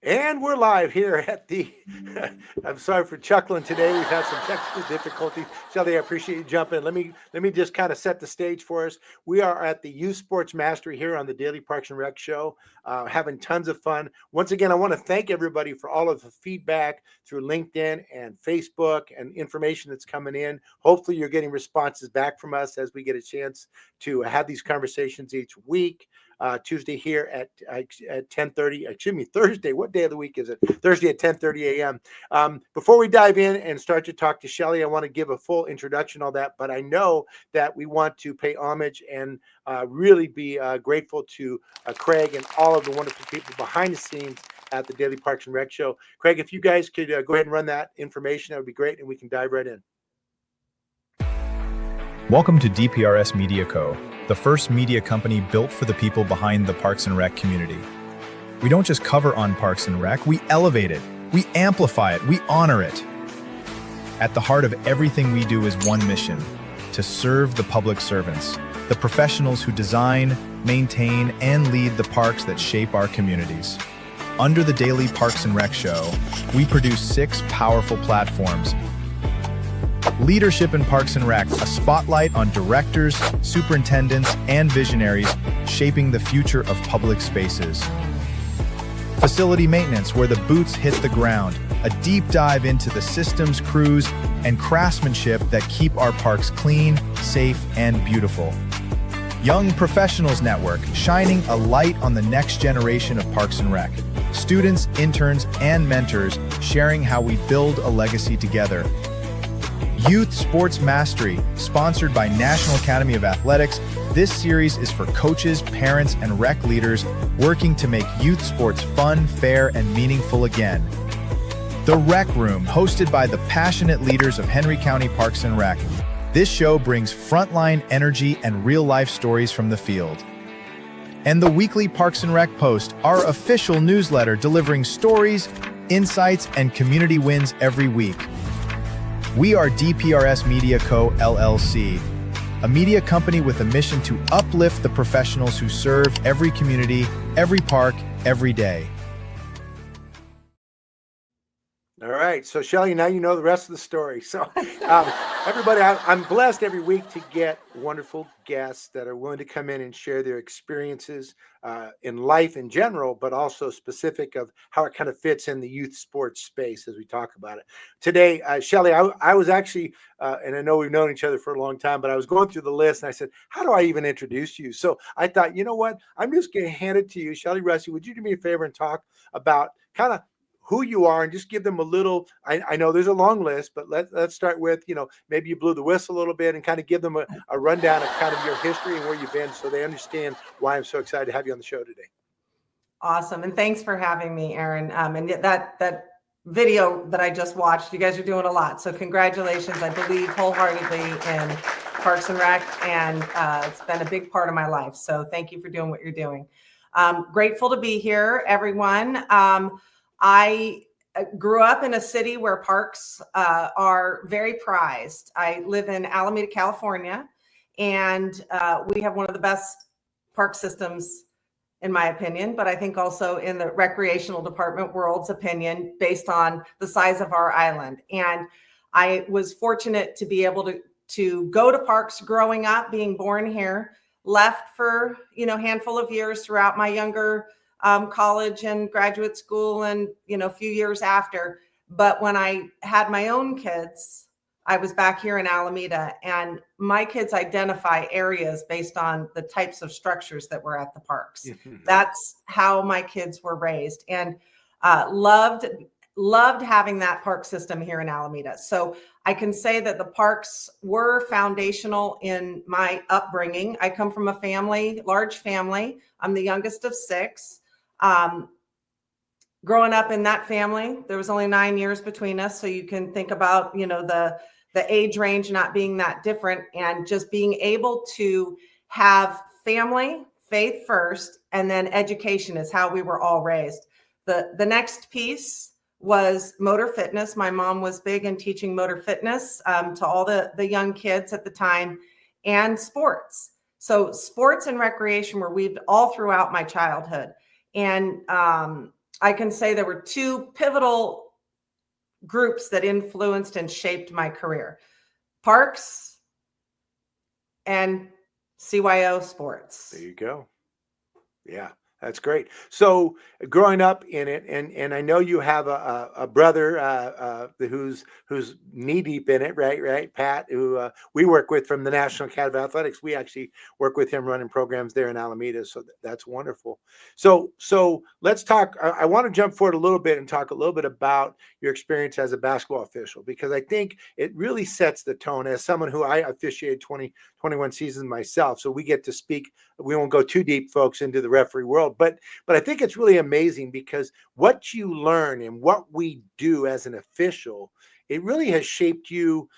And we're live here at the, I'm sorry for chuckling today. We've had some technical difficulties. Shelley, I appreciate you jumping in. Let me just kind of set the stage for us. We are at the Youth Sports Mastery here on the Daily Parks and Rec Show, having tons of fun. Once again, I want to thank everybody for all of the feedback through LinkedIn and Facebook and information that's coming in. Hopefully you're getting responses back from us as we get a chance to have these conversations each week. Tuesday here at 10:30. Excuse me, Thursday. What day of the week is it? Thursday at 10:30 a.m. Before we dive in and start to talk to Shelley, I want to give a full introduction on that. But I know that we want to pay homage and really be grateful to Craig and all of the wonderful people behind the scenes at the Daily Parks and Rec Show. Craig, if you guys could go ahead and run that information, that would be great, and we can dive right in. Welcome to DPRS Media Co., the first media company built for the people behind the Parks and Rec community. We don't just cover on Parks and Rec, we elevate it, we amplify it, we honor it. At the heart of everything we do is one mission: to serve the public servants, the professionals who design, maintain, and lead the parks that shape our communities. Under the Daily Parks and Rec Show, we produce 6 powerful platforms. Leadership in Parks and Rec, a spotlight on directors, superintendents, and visionaries shaping the future of public spaces. Facility maintenance, where the boots hit the ground, a deep dive into the systems, crews, and craftsmanship that keep our parks clean, safe, and beautiful. Young Professionals Network, shining a light on the next generation of Parks and Rec. Students, interns, and mentors sharing how we build a legacy together. Youth Sports Mastery, sponsored by National Academy of Athletics. This series is for coaches, parents, and rec leaders working to make youth sports fun, fair, and meaningful again. The Rec Room, hosted by the passionate leaders of Henry County Parks and Rec. This show brings frontline energy and real-life stories from the field. And the weekly Parks and Rec Post, our official newsletter delivering stories, insights, and community wins every week. We are DPRS Media Co., LLC, a media company with a mission to uplift the professionals who serve every community, every park, every day. All right, so Shelley, now you know the rest of the story. So everybody, I'm blessed every week to get wonderful guests that are willing to come in and share their experiences in life in general, but also specific of how it kind of fits in the youth sports space as we talk about it. Today, Shelley, I was actually, and I know we've known each other for a long time, but I was going through the list and I said, how do I even introduce you? So I thought, you know what, I'm just going to hand it to you. Shelley Russi, would you do me a favor and talk about kind of who you are and just give them a little, I know there's a long list, but let's start with, maybe you blew the whistle a little bit and kind of give them a rundown of kind of your history and where you've been so they understand why I'm so excited to have you on the show today. Awesome. And thanks for having me, Aaron. And that video that I just watched, you guys are doing a lot. So congratulations. I believe wholeheartedly in Parks and Rec, and it's been a big part of my life. So thank you for doing what you're doing. Grateful to be here, everyone. I grew up in a city where parks are very prized. I live in Alameda, California, and we have one of the best park systems, in my opinion, but I think also in the recreational department world's opinion, based on the size of our island. And I was fortunate to be able to go to parks growing up, being born here, left for, handful of years throughout my younger college and graduate school and, a few years after. But when I had my own kids, I was back here in Alameda, and my kids identify areas based on the types of structures that were at the parks. That's how my kids were raised, and loved having that park system here in Alameda. So I can say that the parks were foundational in my upbringing. I come from a large family. I'm the youngest of 6. Growing up in that family, there was only 9 years between us. So you can think about, the age range not being that different, and just being able to have family, faith first, and then education is how we were all raised. The next piece was motor fitness. My mom was big in teaching motor fitness to all the young kids at the time, and sports. So sports and recreation were weaved all throughout my childhood. And I can say there were two pivotal groups that influenced and shaped my career: Parks and CYO Sports. There you go. Yeah, that's great. So growing up in it, and I know you have a brother who's knee deep in it, right? Right, Pat, who we work with from the National Academy of Athletics. We actually work with him running programs there in Alameda, so that's wonderful. So let's talk. I want to jump forward a little bit and talk a little bit about your experience as a basketball official, because I think it really sets the tone. As someone who I officiated 21 seasons myself, so we get to speak. We won't go too deep, folks, into the referee world, but I think it's really amazing, because what you learn and what we do as an official, it really has shaped you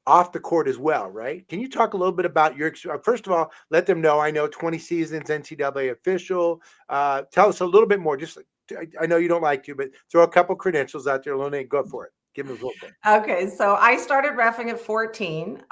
off the court as well, right? Can you talk a little bit about your first of all, let them know, I know 20 seasons NCAA official. Tell us a little bit more. Just, I know you don't like to, but throw a couple credentials out there. Lone, go for it. Give them a little bit. Okay, so I started reffing at 14.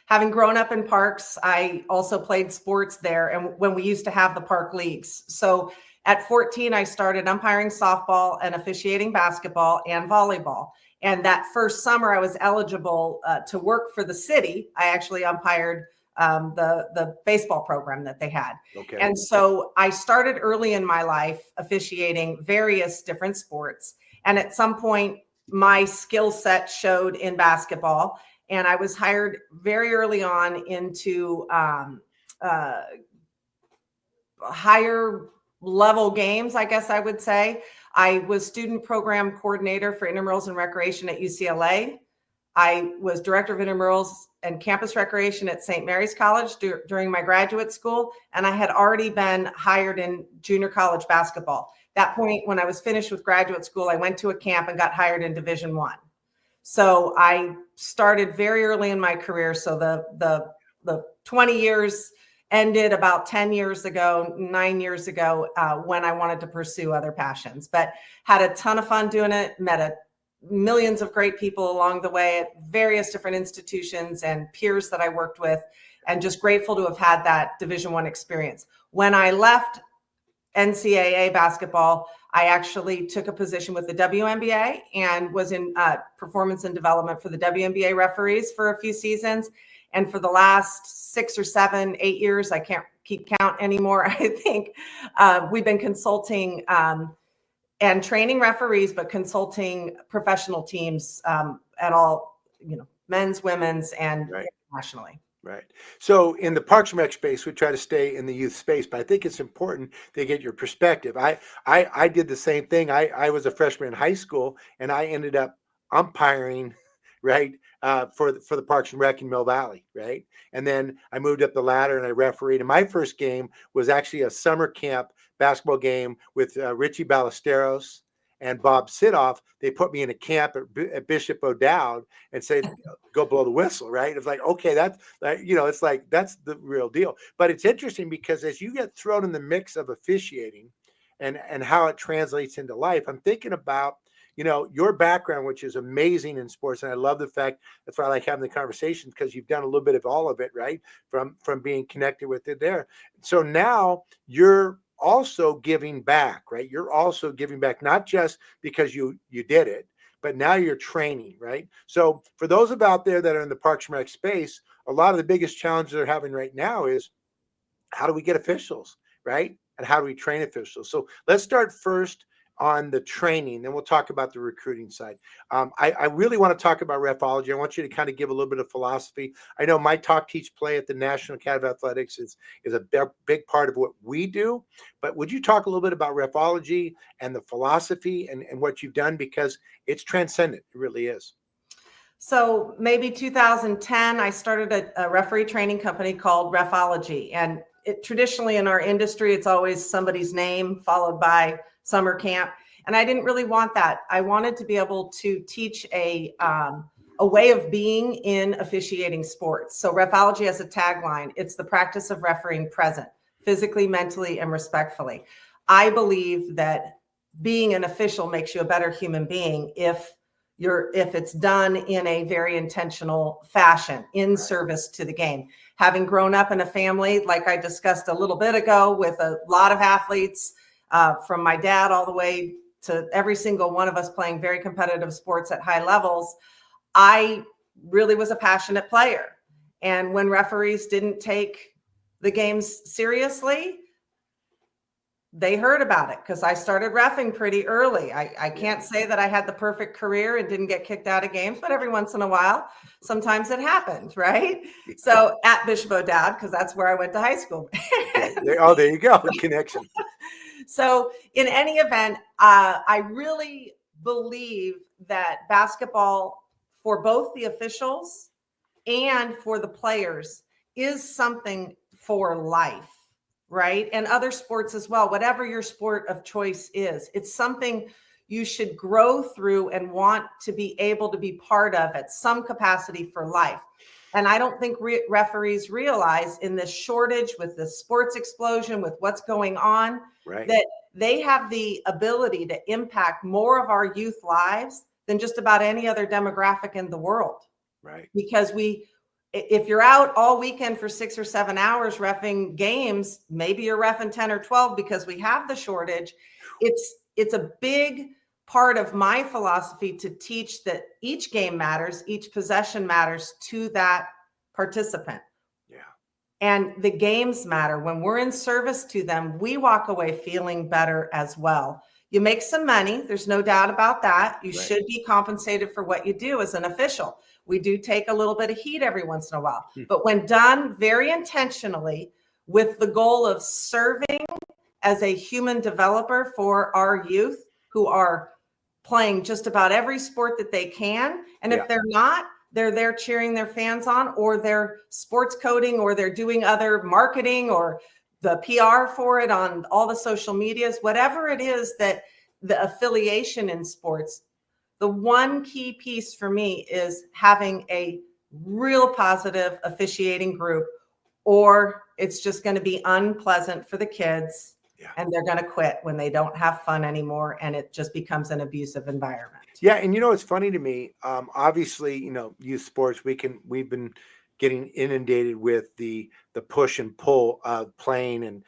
Having grown up in Parks, I also played sports there, and when we used to have the park leagues. So at 14, I started umpiring softball and officiating basketball and volleyball. And that first summer, I was eligible to work for the city. I actually umpired the baseball program that they had. Okay. And so I started early in my life officiating various different sports. And at some point, my skill set showed in basketball, and I was hired very early on into higher level games, I guess I would say. I was student program coordinator for intramurals and recreation at UCLA. I was director of intramurals and campus recreation at St. Mary's College during my graduate school, and I had already been hired in junior college basketball. That point, when I was finished with graduate school, I went to a camp and got hired in Division I. So I started very early in my career. So the 20 years ended about 10 years ago, 9 years ago, when I wanted to pursue other passions. But had a ton of fun doing it, met millions of great people along the way at various different institutions and peers that I worked with, and just grateful to have had that Division I experience. When I left NCAA basketball, I actually took a position with the WNBA and was in performance and development for the WNBA referees for a few seasons. And for the last 6 or 7, 8 years, I can't keep count anymore, I think, we've been consulting and training referees, but consulting professional teams at all, men's, women's, and internationally. Right. So in the Parks and Rec space, we try to stay in the youth space, but I think it's important to get your perspective. I did the same thing. I was a freshman in high school, and I ended up umpiring, right, for the Parks and Rec in Mill Valley, right? And then I moved up the ladder and I refereed. And my first game was actually a summer camp basketball game with Richie Ballesteros and Bob Sidoff. They put me in a camp at Bishop O'Dowd and said, go blow the whistle, right? It's like, okay, it's like, that's the real deal. But it's interesting because as you get thrown in the mix of officiating and how it translates into life, I'm thinking about, your background, which is amazing in sports. And I love the fact, that's why I like having the conversation, because you've done a little bit of all of it, right? From being connected with it there. So now you're also giving back, right? You're also giving back, not just because you did it, but now you're training, right? So for those out there that are in the Parks and Rec space, a lot of the biggest challenges they're having right now is, how do we get officials, right? And how do we train officials? So let's start first on the training, then we'll talk about the recruiting side. I really want to talk about Refology. I want you to kind of give a little bit of philosophy. I know my talk, teach, play at the National Academy of Athletics is a big part of what we do, but would you talk a little bit about Refology and the philosophy and what you've done, because it's transcendent. It really is. So maybe 2010, I started a referee training company called Refology. And traditionally in our industry, it's always somebody's name followed by summer camp. And I didn't really want that. I wanted to be able to teach a way of being in officiating sports. So Refology has a tagline: it's the practice of refereeing present, physically, mentally, and respectfully. I believe that being an official makes you a better human being if it's done in a very intentional fashion, in service to the game. Having grown up in a family, like I discussed a little bit ago, with a lot of athletes, from my dad all the way to every single one of us playing very competitive sports at high levels. I really was a passionate player. And when referees didn't take the games seriously, they heard about it because I started reffing pretty early. I can't say that I had the perfect career and didn't get kicked out of games, but every once in a while, sometimes it happened, right? So at Bishop O'Dowd, because that's where I went to high school. There you go, connection. So in any event, I really believe that basketball, for both the officials and for the players, is something for life. Right? And other sports as well, whatever your sport of choice is, it's something you should grow through and want to be able to be part of at some capacity for life. And I don't think referees realize in this shortage with the sports explosion, with what's going on, that they have the ability to impact more of our youth lives than just about any other demographic in the world. Right. Because if you're out all weekend for 6 or 7 hours reffing games, maybe you're reffing 10 or 12 because we have the shortage. It's a big part of my philosophy to teach that each game matters, each possession matters to that participant. Yeah. And the games matter. When we're in service to them, we walk away feeling better as well. You make some money. There's no doubt about that. You should be compensated for what you do as an official. We do take a little bit of heat every once in a while, but when done very intentionally with the goal of serving as a human developer for our youth who are playing just about every sport that they can. And if they're not, they're there cheering their fans on, or they're sports coding, or they're doing other marketing or the PR for it on all the social medias, whatever it is that the affiliation in sports. The one key piece for me is having a real positive officiating group, or it's just going to be unpleasant for the kids and they're going to quit when they don't have fun anymore. And it just becomes an abusive environment. Yeah. And it's funny to me, obviously, youth sports, we've been getting inundated with the push and pull of playing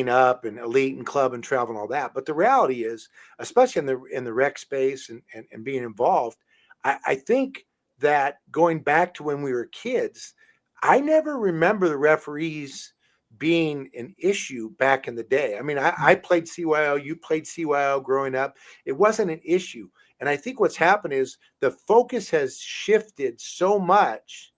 up and elite and club and travel and all that. But the reality is, especially in the rec space and being involved, I think that going back to when we were kids, I never remember the referees being an issue back in the day. I mean, I played CYO, you played CYO growing up. It wasn't an issue. And I think what's happened is the focus has shifted so much,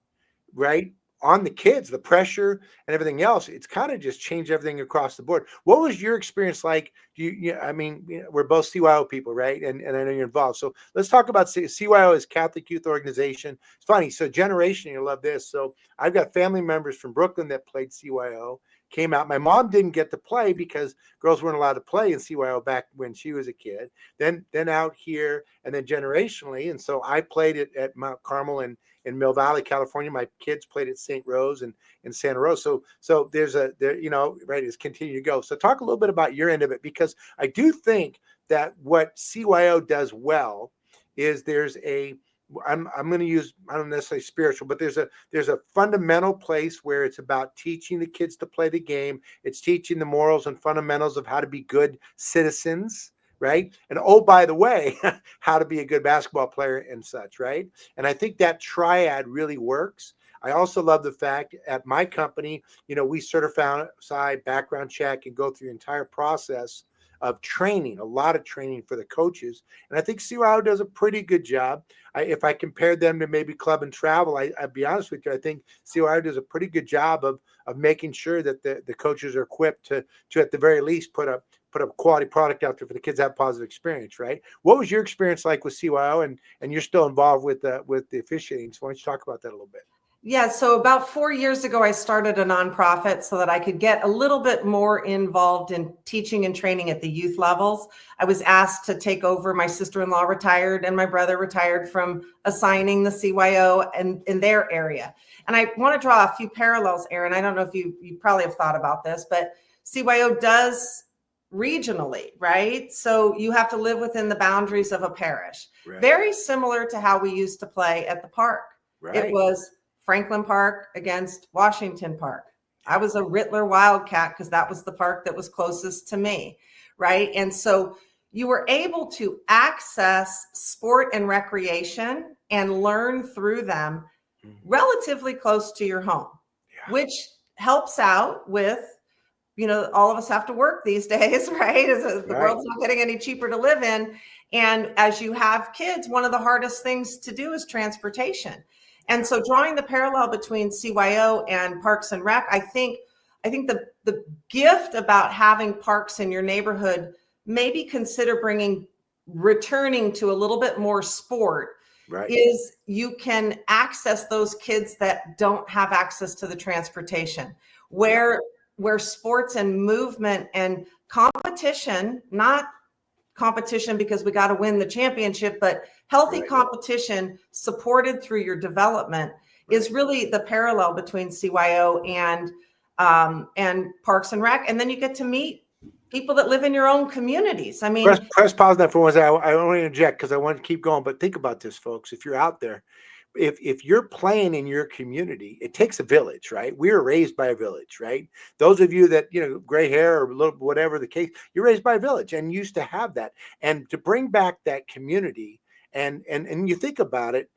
right, on the kids, the pressure and everything else. It's kind of just changed everything across the board. What was your experience like? I mean, we're both CYO people, right? And I know you're involved. So let's talk about CYO as Catholic Youth Organization. It's funny. So generation, you love this. So I've got family members from Brooklyn that played CYO, came out. My mom didn't get to play because girls weren't allowed to play in CYO back when she was a kid. Then out here, and then generationally. And so I played it at Mount Carmel and in Mill Valley, California. My kids played at St. Rose and in Santa Rosa. So there's right, it's continue to go. So talk a little bit about your end of it, because I do think that what CYO does well is I'm going to use, I don't necessarily spiritual, but there's a fundamental place where it's about teaching the kids to play the game. It's teaching the morals and fundamentals of how to be good citizens, right? And oh, by the way, how to be a good basketball player and such, right? And I think that triad really works. I also love the fact at my company, we certify, background check, and go through the entire process of training, a lot of training for the coaches. And I think CYO does a pretty good job. If I compared them to maybe club and travel, I'd be honest with you, I think CYO does a pretty good job of making sure that the coaches are equipped to at the very least put a quality product out there for the kids to have positive experience, right? What was your experience like with CYO, and you're still involved with the officiating? So why don't you talk about that a little bit? Yeah, so about 4 years ago, I started a nonprofit so that I could get a little bit more involved in teaching and training at the youth levels. I was asked to take over. My sister-in-law retired and my brother retired from assigning the CYO in their area. And I want to draw a few parallels, Aaron. I don't know if you probably have thought about this, but CYO does regionally, right? So you have to live within the boundaries of a parish. Right. Very similar to how we used to play at the park. Right. It was Franklin Park against Washington Park. I was a Rittler Wildcat because that was the park that was closest to me, right? And so you were able to access sport and recreation and learn through them relatively close to your home, which helps out with, all of us have to work these days, right? The world's not getting any cheaper to live in. And as you have kids, one of the hardest things to do is transportation. And so drawing the parallel between CYO and Parks and Rec, I think the gift about having parks in your neighborhood, maybe consider returning to a little bit more sport, is you can access those kids that don't have access to the transportation, where sports and movement and competition, not competition because we got to win the championship, but healthy competition supported through your development is really the parallel between CYO and Parks and Rec. And then you get to meet people that live in your own communities. I mean, press pause on that for 1 second. I want to interject because I want to keep going, but think about this, folks. If you're out there, if you're playing in your community, it takes a village, right? We were raised by a village, right? Those of you that, gray hair or a little, whatever the case, you're raised by a village and used to have that. And to bring back that community, and you think about it,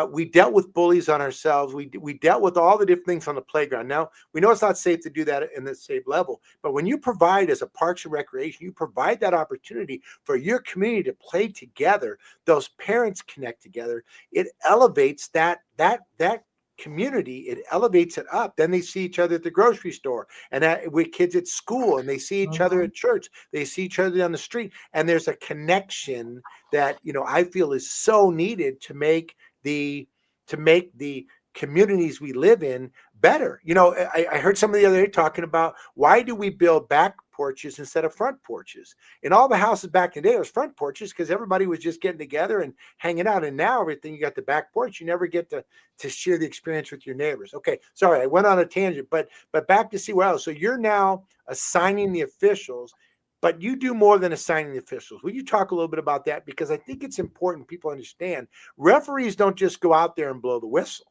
we dealt with bullies on ourselves. We dealt with all the different things on the playground. Now we know it's not safe to do that in the safe level, but when you provide as a Parks and Recreation, you provide that opportunity for your community to play together. Those parents connect together. It elevates that community. It elevates it up. Then they see each other at the grocery store, and with kids at school, and they see each other at church. They see each other on the street, and there's a connection that I feel is so needed to make the communities we live in better. I heard somebody the other day talking about, why do we build back porches instead of front porches? In all the houses back in the day, it was front porches because everybody was just getting together and hanging out. And now everything, you got the back porch. You never get to share the experience with your neighbors. Okay, sorry, I went on a tangent, but back to CYO. So you're now assigning the officials, but you do more than assigning the officials. Will you talk a little bit about that? Because I think it's important people understand referees don't just go out there and blow the whistle.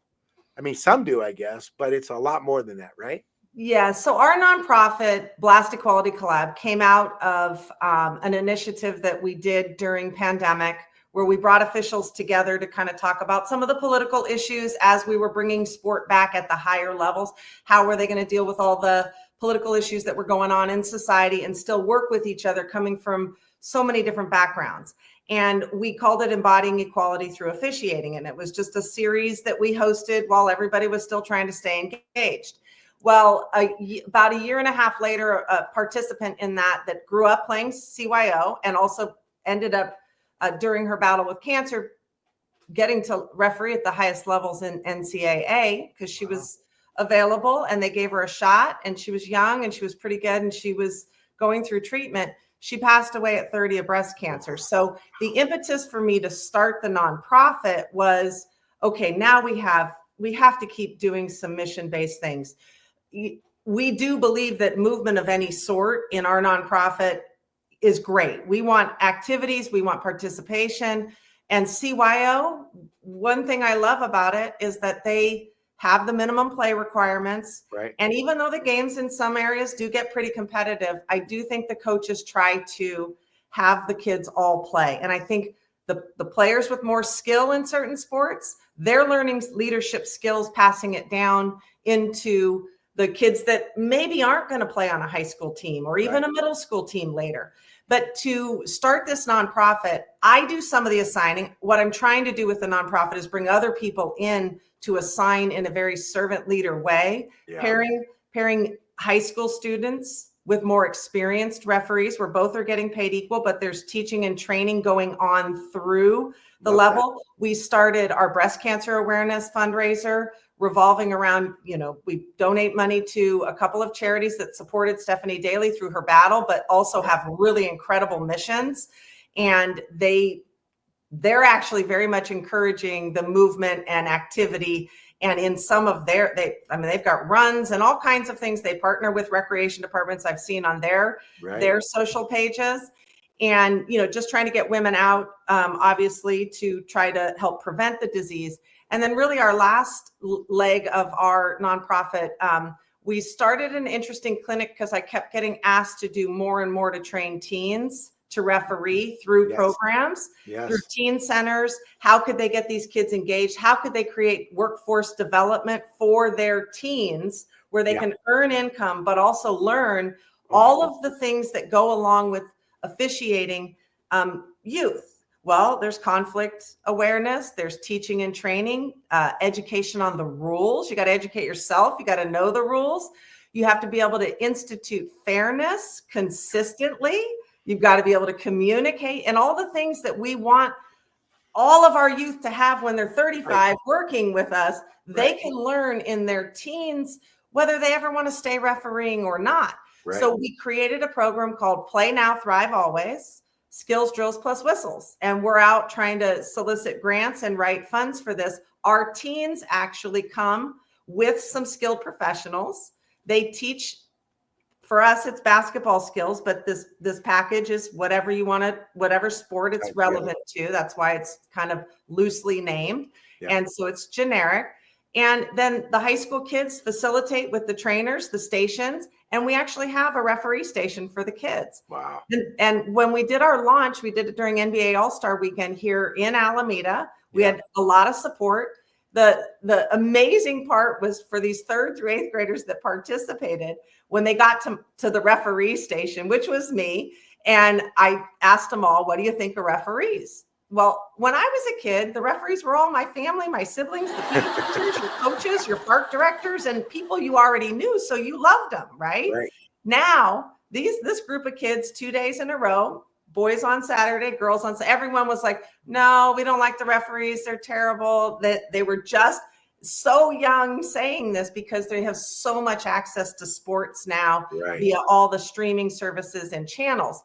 I mean, some do, I guess, but it's a lot more than that, right? Yeah. So our nonprofit Blast Equality Collab came out of an initiative that we did during pandemic, where we brought officials together to kind of talk about some of the political issues as we were bringing sport back at the higher levels. How were they going to deal with all the political issues that were going on in society and still work with each other, coming from so many different backgrounds? And we called it Embodying Equality Through Officiating. And it was just a series that we hosted while everybody was still trying to stay engaged. Well, about a year and a half later, a participant in that grew up playing CYO and also ended up during her battle with cancer, getting to referee at the highest levels in NCAA because she was available and they gave her a shot, and she was young and she was pretty good and she was going through treatment. She passed away at 30 of breast cancer. So the impetus for me to start the nonprofit was, okay, now we have to keep doing some mission-based things. We do believe that movement of any sort in our nonprofit is great. We want activities, we want participation. And CYO, one thing I love about it is that they have the minimum play requirements. Right. And even though the games in some areas do get pretty competitive, I do think the coaches try to have the kids all play. And I think the players with more skill in certain sports, they're learning leadership skills, passing it down into the kids that maybe aren't going to play on a high school team or even a middle school team later. But to start this nonprofit, I do some of the assigning. What I'm trying to do with the nonprofit is bring other people in to assign in a very servant leader way, pairing high school students with more experienced referees where both are getting paid equal, but there's teaching and training going on through the level. We started our breast cancer awareness fundraiser revolving around, we donate money to a couple of charities that supported Stephanie Daly through her battle, but also have really incredible missions. And they're actually very much encouraging the movement and activity. And in some of they've got runs and all kinds of things. They partner with recreation departments I've seen on their social pages. And, just trying to get women out, obviously, to try to help prevent the disease. And then really our last leg of our nonprofit we started an interesting clinic because I kept getting asked to do more and more to train teens to referee through programs, through teen centers. How could they get these kids engaged? How could they create workforce development for their teens where they can earn income, but also learn all of the things that go along with officiating youth? Well, there's conflict awareness, there's teaching and training, education on the rules. You got to educate yourself. You got to know the rules. You have to be able to institute fairness consistently. You've got to be able to communicate, and all the things that we want all of our youth to have when they're 35 working with us, they can learn in their teens, whether they ever want to stay refereeing or not. So we created a program called Play Now, Thrive Always, Skills, Drills Plus Whistles. And we're out trying to solicit grants and write funds for this. Our teens actually come with some skilled professionals. They teach, for us, it's basketball skills, but this package is whatever you want to, whatever sport it's relevant to. That's why it's kind of loosely named. And so it's generic. And then the high school kids facilitate with the trainers, the stations, and we actually have a referee station for the kids. Wow. And when we did our launch, we did it during NBA All-Star Weekend here in Alameda. We had a lot of support. The amazing part was for these 3rd through 8th graders that participated, when they got to the referee station, which was me, and I asked them all, what do you think of referees? Well, when I was a kid, the referees were all my family, my siblings, the PE teachers, your coaches, your park directors, and people you already knew. So you loved them, right? Now, this group of kids, 2 days in a row, boys on Saturday, girls on Saturday, everyone was like, no, we don't like the referees. They're terrible. That they were just so young saying this because they have so much access to sports now via all the streaming services and channels.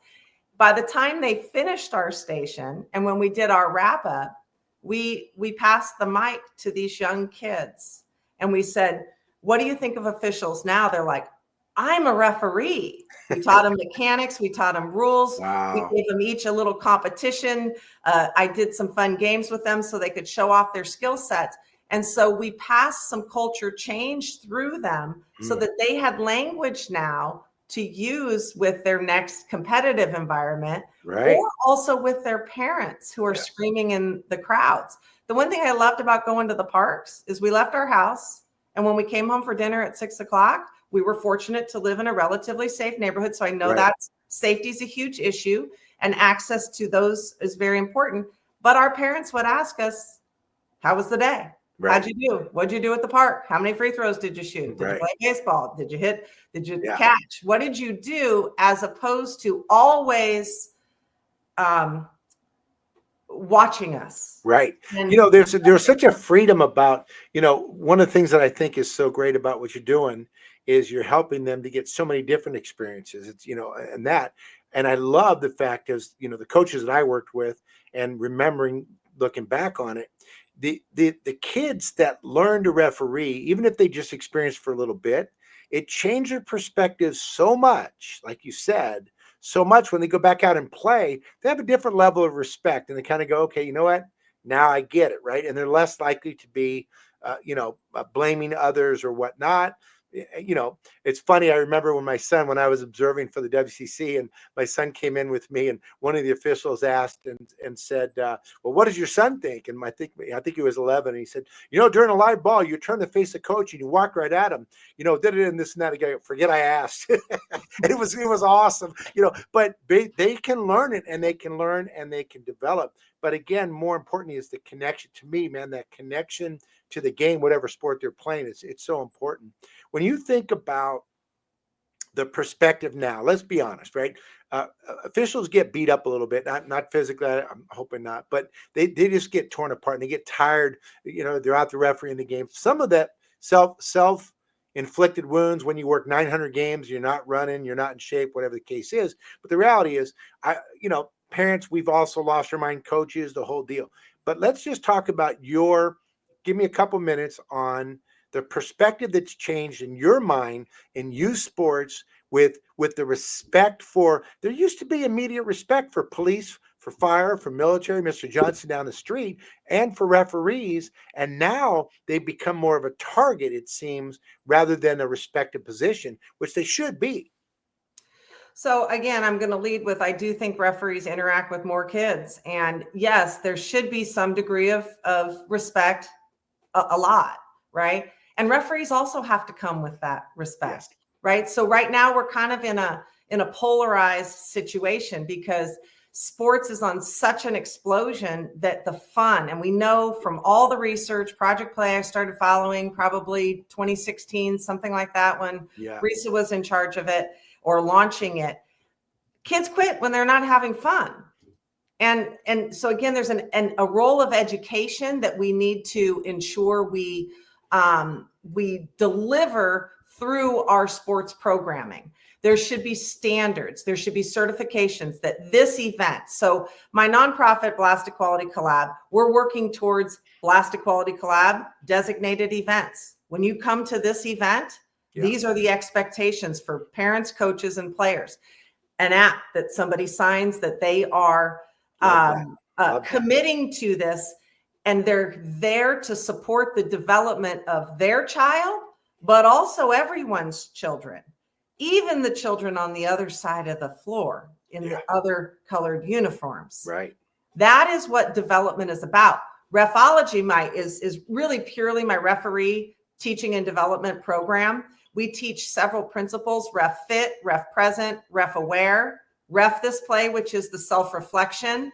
By the time they finished our station, and when we did our wrap up, we passed the mic to these young kids and we said, what do you think of officials now? They're like, I'm a referee. We taught them mechanics. We taught them rules. We gave them each a little competition. I did some fun games with them so they could show off their skill sets. And so we passed some culture change through them so that they had language now to use with their next competitive environment, or also with their parents who are screaming in the crowds. The one thing I loved about going to the parks is we left our house, and when we came home for dinner at 6 o'clock, we were fortunate to live in a relatively safe neighborhood. So I know that safety is a huge issue and access to those is very important. But our parents would ask us, how was the day? How'd you do? What'd you do at the park? How many free throws did you shoot? Did you play baseball? Did you hit? Did you catch? What did you do? As opposed to always watching us. And, you know, there's such a freedom about, you know, one of the things that I think is so great about what you're doing is you're helping them to get so many different experiences. It's, you know, and I love the fact is, you know, the coaches that I worked with and remembering, looking back on it, the kids that learn to referee, even if they just experience for a little bit, it changed their perspective so much, like you said, so much when they go back out and play, they have a different level of respect and they kind of go, okay, you know what? Now I get it, right? And they're less likely to be, blaming others or whatnot. You know, it's funny. I remember when I was observing for the WCC and my son came in with me and one of the officials asked and said, well, what does your son think? And I think he was 11. And he said, you know, during a live ball, you turn to face the coach and you walk right at him, you know, did it and this and that again. Forget I asked. And it was awesome, you know, but they can learn it and they can learn and they can develop. But again, more importantly is the connection to me, man, that connection to the game, whatever sport they're playing, it's so important. When you think about the perspective now, let's be honest, right? Officials get beat up a little bit, not physically, I'm hoping not, but they just get torn apart and they get tired. You know, they're out the referee in the game. Some of that self-inflicted wounds when you work 900 games, you're not running, you're not in shape, whatever the case is. But the reality is, parents, we've also lost our mind, coaches, the whole deal. But let's just talk about give me a couple minutes on the perspective that's changed in your mind in youth sports with the respect for, there used to be immediate respect for police, for fire, for military, Mr. Johnson down the street, and for referees. And now they become more of a target, it seems, rather than a respected position, which they should be. So again, I'm going to lead with, I do think referees interact with more kids. And yes, there should be some degree of respect, a lot, right? And referees also have to come with that respect, Yes. right? So right now we're kind of in a polarized situation because sports is on such an explosion that the fun, and we know from all the research, Project Play, I started following probably 2016, something like that, when Risa was in charge of it or launching it. Kids quit when they're not having fun. And so again, there's a role of education that we need to ensure we deliver through our sports programming. There should be standards. There should be certifications that this event. So my nonprofit Blast Equality Collab, we're working towards Blast Equality Collab designated events. When you come to this event, these are the expectations for parents, coaches, and players. An app that somebody signs that they are committing to this, and they're there to support the development of their child, but also everyone's children, even the children on the other side of the floor in the other colored uniforms. Right. That is what development is about. Refology is really purely my referee teaching and development program. We teach several principles: ref fit, ref present, ref aware, ref this play, which is the self-reflection,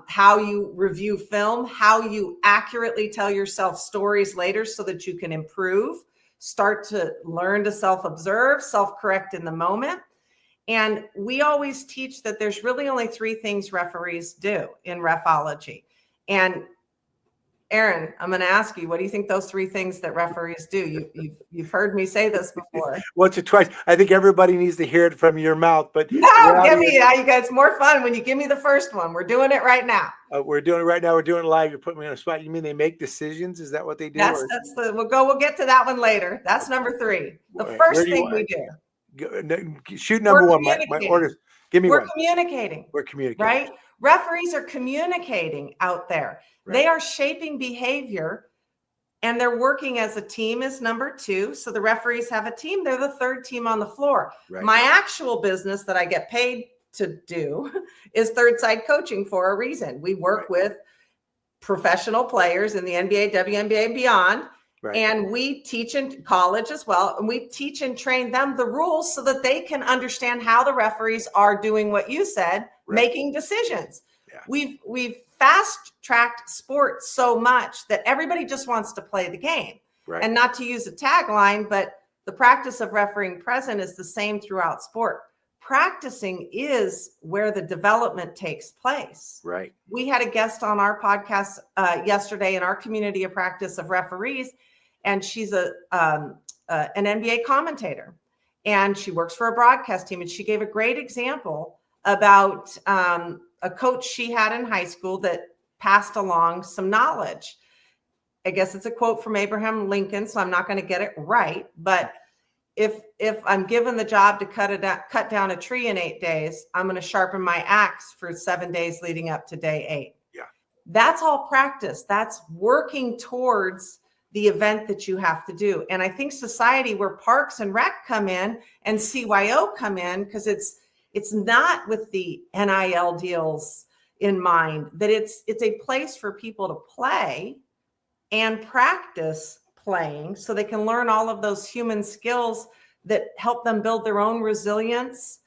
how you review film, how you accurately tell yourself stories later so that you can improve, start to learn to self-observe, self-correct in the moment. And we always teach that there's really only 3 things referees do in refology. And Aaron, I'm going to ask you, what do you think those 3 things that referees do? You've heard me say this before. Once or twice. I think everybody needs to hear it from your mouth. But no, give me you guys. It's more fun when you give me the first one. We're doing it right now. We're doing it right now. We're doing it live. You're putting me on a spot. You mean they make decisions? Is that what they do? We'll get to that one later. That's number 3. The first thing we do. Shoot number 1. My orders. Give me one. We're communicating. We're communicating. Right? Referees are communicating out there. Right. They are shaping behavior, and they're working as a team is number 2. So the referees have a team. They're the 3rd team on the floor. Right. My actual business that I get paid to do is third side coaching for a reason. We work with professional players in the NBA, WNBA, and beyond. And we teach in college as well. And we teach and train them the rules so that they can understand how the referees are doing what you said, making decisions. We've fast-tracked sports so much that everybody just wants to play the game. And not to use a tagline, but the practice of refereeing present is the same throughout sport. Practicing is where the development takes place. We had a guest on our podcast yesterday in our community of practice of referees, and she's an NBA commentator, and she works for a broadcast team. And she gave a great example about a coach she had in high school that passed along some knowledge. I guess it's a quote from Abraham Lincoln, so I'm not going to get it right. But if I'm given the job to cut down a tree in 8 days, I'm going to sharpen my axe for 7 days leading up to day 8. That's all practice. That's working towards the event that you have to do. And I think society where Parks and Rec come in and CYO come in, because it's not with the NIL deals in mind, that it's a place for people to play and practice playing so they can learn all of those human skills that help them build their own resilience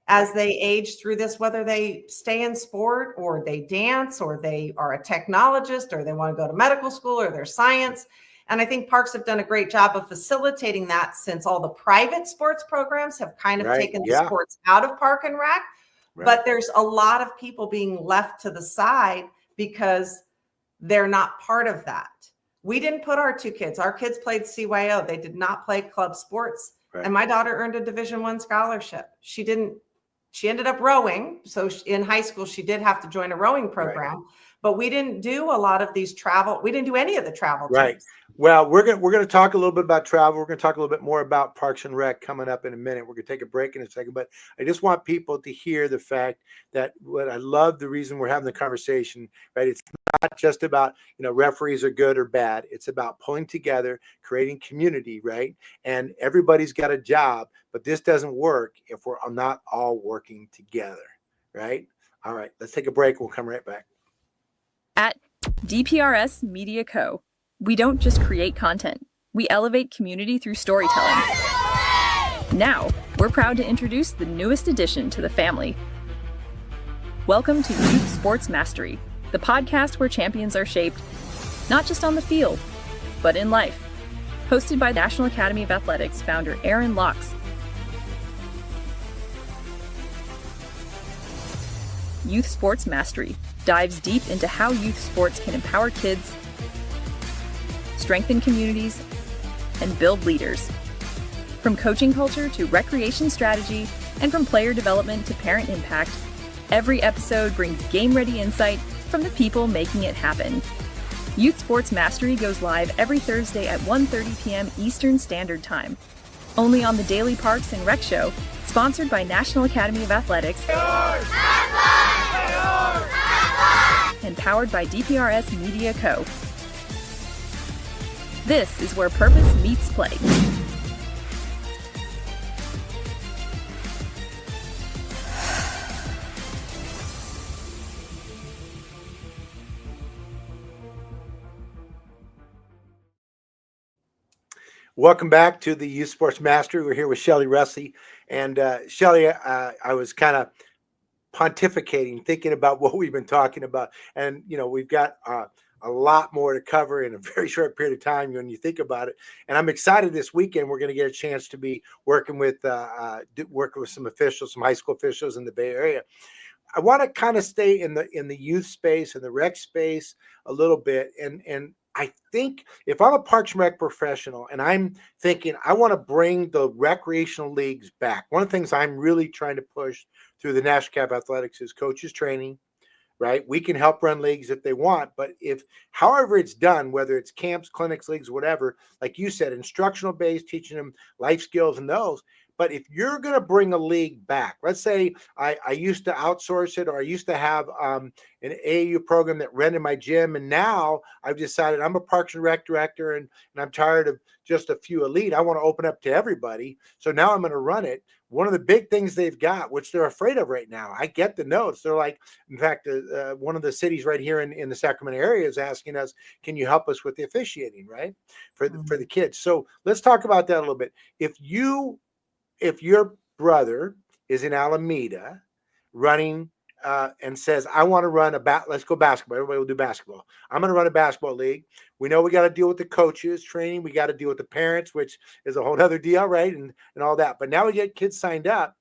as they age through this, whether they stay in sport or they dance or they are a technologist or they want to go to medical school or their science. And I think Parks have done a great job of facilitating that, since all the private sports programs have kind of taken the sports out of Park and Rec. But there's a lot of people being left to the side because they're not part of that. We didn't put our 2 kids. Our kids played CYO. They did not play club sports. And my daughter earned a Division I scholarship. She ended up rowing. So in high school, she did have to join a rowing program. But we didn't do a lot of these travel. We didn't do any of the travel teams. Well, we're gonna talk a little bit about travel. We're gonna talk a little bit more about Parks and Rec coming up in a minute. We're gonna take a break in a second, but I just want people to hear the fact that what I love the reason we're having the conversation, right? It's not just about referees are good or bad. It's about pulling together, creating community, right? And everybody's got a job, but this doesn't work if we're not all working together, right? All right, let's take a break. We'll come right back. At DPRS Media Co., we don't just create content, we elevate community through storytelling. Now, we're proud to introduce the newest addition to the family. Welcome to Youth Sports Mastery, the podcast where champions are shaped, not just on the field, but in life. Hosted by National Academy of Athletics founder Aaron Locks. Youth Sports Mastery dives deep into how youth sports can empower kids, strengthen communities, and build leaders. From coaching culture to recreation strategy, and from player development to parent impact, every episode brings game-ready insight from the people making it happen. Youth Sports Mastery goes live every Thursday at 1:30 p.m. Eastern Standard Time. Only on the Daily Parks and Rec Show, sponsored by National Academy of Athletics. And powered by DPRS Media Co. This is where purpose meets play. Welcome back to the Youth Sports Mastery. We're here with Shelley Russi. And Shelley, I was kind of pontificating, thinking about what we've been talking about. And, we've got a lot more to cover in a very short period of time when you think about it. And I'm excited this weekend. We're going to get a chance to be working with some officials, some high school officials in the Bay Area. I want to kind of stay in the youth space and the rec space a little bit. And I think if I'm a Parks and Rec professional and I'm thinking I want to bring the recreational leagues back, one of the things I'm really trying to push through the National Academy of Athletics is coaches training, right? We can help run leagues if they want, but however it's done, whether it's camps, clinics, leagues, whatever, like you said, instructional based, teaching them life skills and those. But if you're going to bring a league back, let's say I used to outsource it, or I used to have an AAU program that rented my gym, and now I've decided I'm a Parks and Rec director, and I'm tired of just a few elite. I want to open up to everybody. So now I'm going to run it. One of the big things they've got, which they're afraid of right now, I get the notes. They're like, in fact, one of the cities right here in the Sacramento area is asking us, can you help us with the officiating, right, for the kids? So let's talk about that a little bit. If your brother is in Alameda running and says, I want to run let's go basketball. Everybody will do basketball. I'm going to run a basketball league. We know we got to deal with the coaches training. We got to deal with the parents, which is a whole other deal, right? And all that. But now we get kids signed up.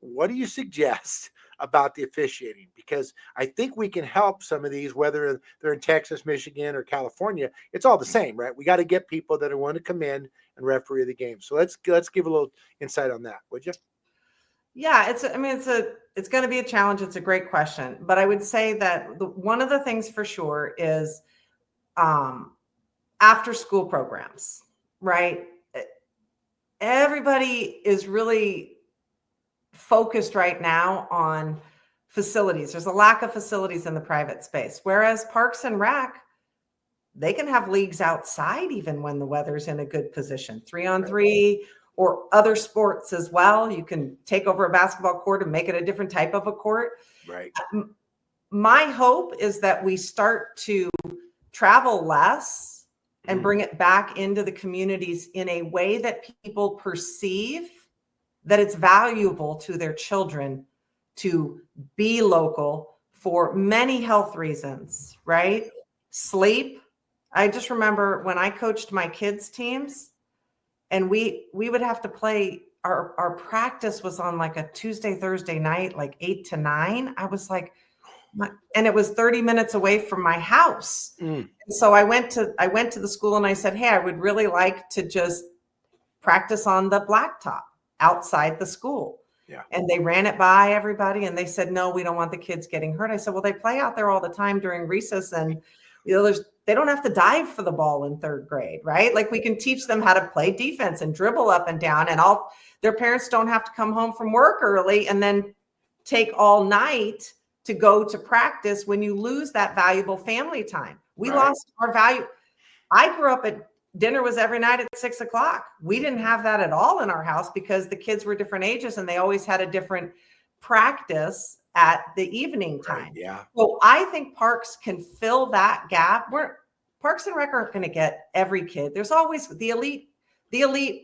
What do you suggest about the officiating? Because I think we can help some of these, whether they're in Texas, Michigan, or California. It's all the same, right? We got to get people that are willing to come in and referee the game. So let's give a little insight on that, would you? Yeah, it's going to be a challenge. It's a great question, but I would say that one of the things for sure is after school programs, right? Everybody is really focused right now on facilities. There's a lack of facilities in the private space, whereas Parks and Rec, they can have leagues outside even when the weather's in a good position, 3-on-3 or other sports as well. You can take over a basketball court and make it a different type of a court. Right. My hope is that we start to travel less and bring it back into the communities in a way that people perceive that it's valuable to their children to be local for many health reasons, right? Sleep. I just remember when I coached my kids' teams and we would have to play, our practice was on like a Tuesday, Thursday night, like 8 to 9. I was like, and it was 30 minutes away from my house. And so I went to the school and I said, hey, I would really like to just practice on the blacktop outside the school. Yeah. And they ran it by everybody and they said, no, we don't want the kids getting hurt. I said, well, they play out there all the time during recess and they don't have to dive for the ball in third grade, right? Like we can teach them how to play defense and dribble up and down, and their parents don't have to come home from work early and then take all night to go to practice when you lose that valuable family time. We lost our value. I grew up at dinner was every night at 6 o'clock. We didn't have that at all in our house because the kids were different ages and they always had a different practice at the evening time. Yeah. So I think parks can fill that gap. Parks and Rec aren't going to get every kid. There's always the elite.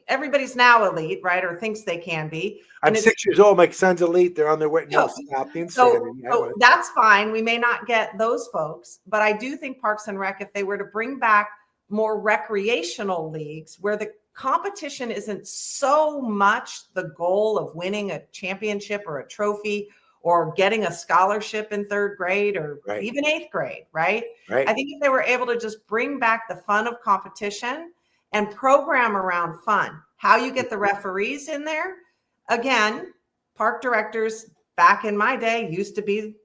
Everybody's now elite, right? Or thinks they can be. I'm 6 years old. My son's elite. They're on their way. No, stop the insanity. So that's fine. We may not get those folks, but I do think Parks and Rec, if they were to bring back more recreational leagues where the competition isn't so much the goal of winning a championship or a trophy or getting a scholarship in third grade or even eighth grade, right? I think if they were able to just bring back the fun of competition and program around fun, how you get the referees in there. Again, park directors back in my day used to be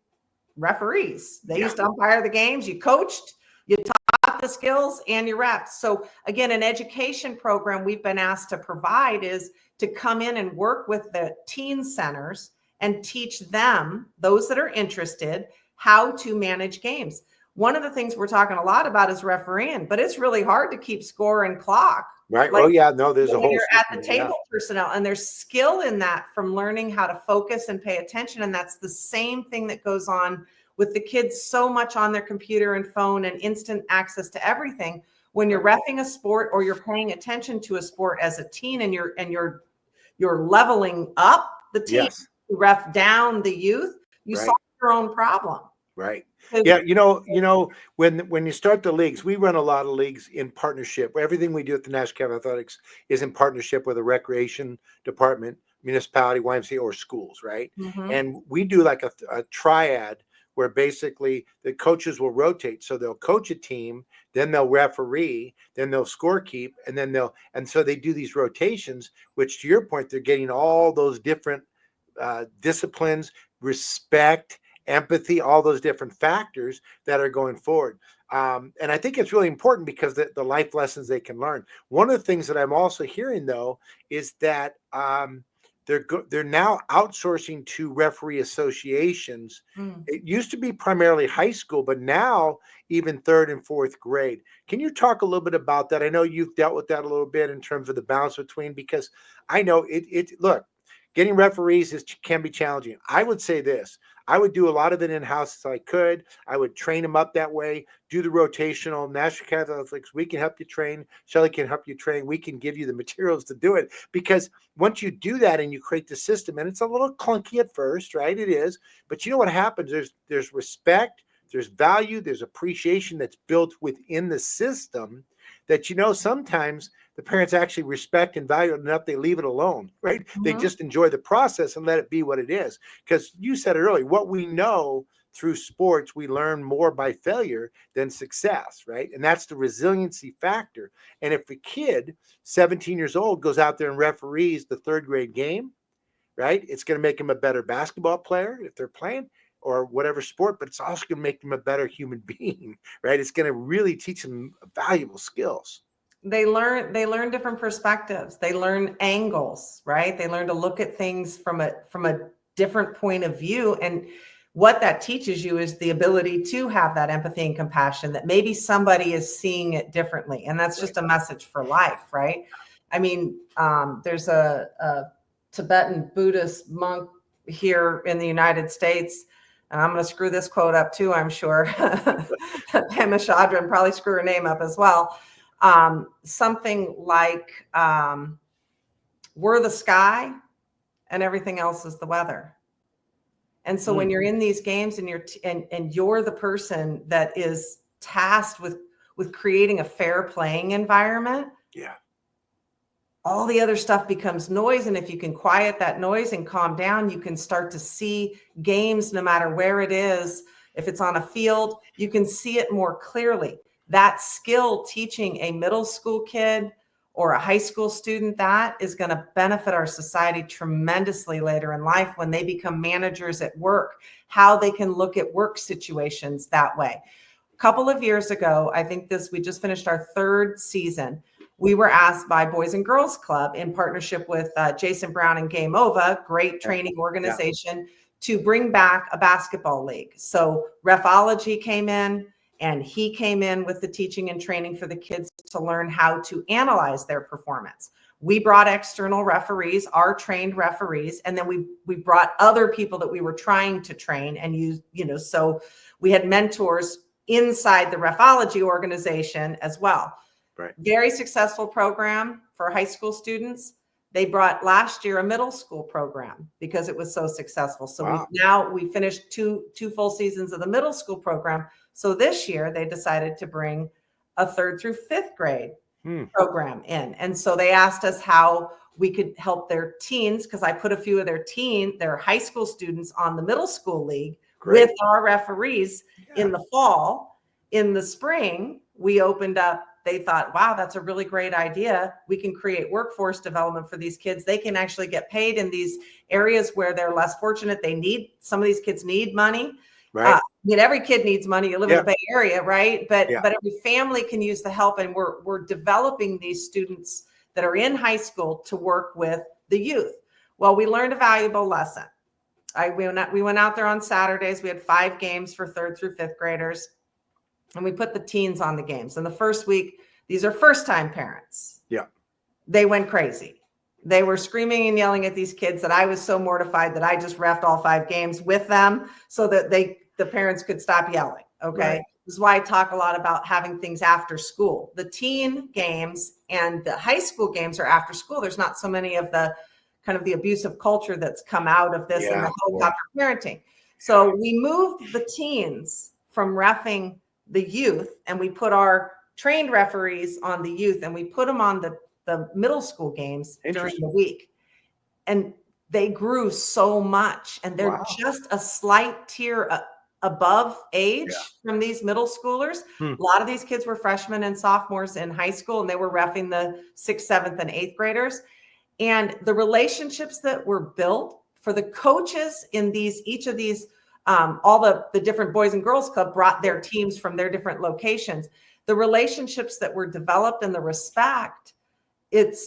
referees. They used to umpire the games. You coached, you taught the skills, and you refed. So again, an education program we've been asked to provide is to come in and work with the teen centers and teach them, those that are interested, how to manage games. One of the things we're talking a lot about is refereeing, but it's really hard to keep score and clock. Right. Like, there's a whole you're at the table personnel, and there's skill in that from learning how to focus and pay attention. And that's the same thing that goes on with the kids so much on their computer and phone and instant access to everything. When you're reffing a sport or you're paying attention to a sport as a teen and you're leveling up the team, you ref down the youth, you solve your own problem. Right. Yeah. When you start the leagues, we run a lot of leagues in partnership. Everything we do at the National Academy of Athletics is in partnership with a recreation department, municipality, YMCA, or schools. Right. Mm-hmm. And we do like a triad where basically the coaches will rotate. So they'll coach a team, then they'll referee, then they'll scorekeep, and so they do these rotations, which to your point, they're getting all those different disciplines, respect, empathy, all those different factors that are going forward. And I think it's really important because the life lessons they can learn. One of the things that I'm also hearing, though, is that they're now outsourcing to referee associations. It used to be primarily high school, but now even third and fourth grade. Can you talk a little bit about that? I know you've dealt with that a little bit in terms of the balance between, because I know look, getting referees can be challenging. I would say this. I would do a lot of it in-house as I could. I would train them up that way, do the rotational. National Academy of Athletics, we can help you train. Shelley can help you train. We can give you the materials to do it. Because once you do that and you create the system, and it's a little clunky at first, right? It is. But you know what happens? There's respect, there's value, there's appreciation that's built within the system that, sometimes the parents actually respect and value it enough, they leave it alone, right? Mm-hmm. They just enjoy the process and let it be what it is. Because you said it earlier, what we know through sports, we learn more by failure than success, right? And that's the resiliency factor. And if a kid, 17 years old, goes out there and referees the third grade game, right? It's going to make him a better basketball player if they're playing, or whatever sport, but it's also going to make them a better human being, right? It's going to really teach them valuable skills. They learn different perspectives. They learn angles, right? They learn to look at things from a different point of view. And what that teaches you is the ability to have that empathy and compassion, that maybe somebody is seeing it differently. And that's just a message for life, right? I mean, there's a Tibetan Buddhist monk here in the United States, and I'm going to screw this quote up too, I'm sure. Pema Chodron, probably screw her name up as well. Something like, we're the sky and everything else is the weather. And so when you're in these games and you're the person that is tasked with creating a fair playing environment, all the other stuff becomes noise. And if you can quiet that noise and calm down, you can start to see games no matter where it is. If it's on a field, you can see it more clearly. That skill, teaching a middle school kid or a high school student, that is going to benefit our society tremendously later in life when they become managers at work, how they can look at work situations that way. couple of years ago, I think we just finished our 3rd season. We were asked by Boys and Girls Club in partnership with Jason Brown and Game Ova, great training organization, to bring back a basketball league. So Refology came in, and he came in with the teaching and training for the kids to learn how to analyze their performance. We brought external referees, our trained referees, and then we brought other people that we were trying to train and use, so we had mentors inside the Refology organization as well. Right. Very successful program for high school students. They brought last year a middle school program because it was so successful. So we finished two full seasons of the middle school program. So this year they decided to bring a 3rd through 5th grade program in. And so they asked us how we could help their teens, because I put a few of their high school students on the middle school league with our referees in the fall. In the spring, we opened up. They thought, wow, that's a really great idea. We can create workforce development for these kids. They can actually get paid in these areas where they're less fortunate. Some of these kids need money. Right. Every kid needs money. You live in the Bay Area, right? But every family can use the help. And we're developing these students that are in high school to work with the youth. Well, we learned a valuable lesson. We went out there on Saturdays. We had 5 games for 3rd through 5th graders. And we put the teens on the games. And the first week, these are first-time parents. Yeah. They went crazy. They were screaming and yelling at these kids that I was so mortified that I just reffed all 5 games with them so that the parents could stop yelling. Okay. Right. This is why I talk a lot about having things after school. The teen games and the high school games are after school. There's not so many of the kind of the abusive culture that's come out of this and the helicopter parenting. So we moved the teens from reffing the youth, and we put our trained referees on the youth, and we put them on the middle school games during the week. And they grew so much, and they're just a slight tier above age from these middle schoolers. A lot of these kids were freshmen and sophomores in high school, and they were reffing the 6th, 7th, and 8th graders. And the relationships that were built for the coaches in each of these all the different Boys and Girls Club brought their teams from their different locations. The relationships that were developed and the respect, it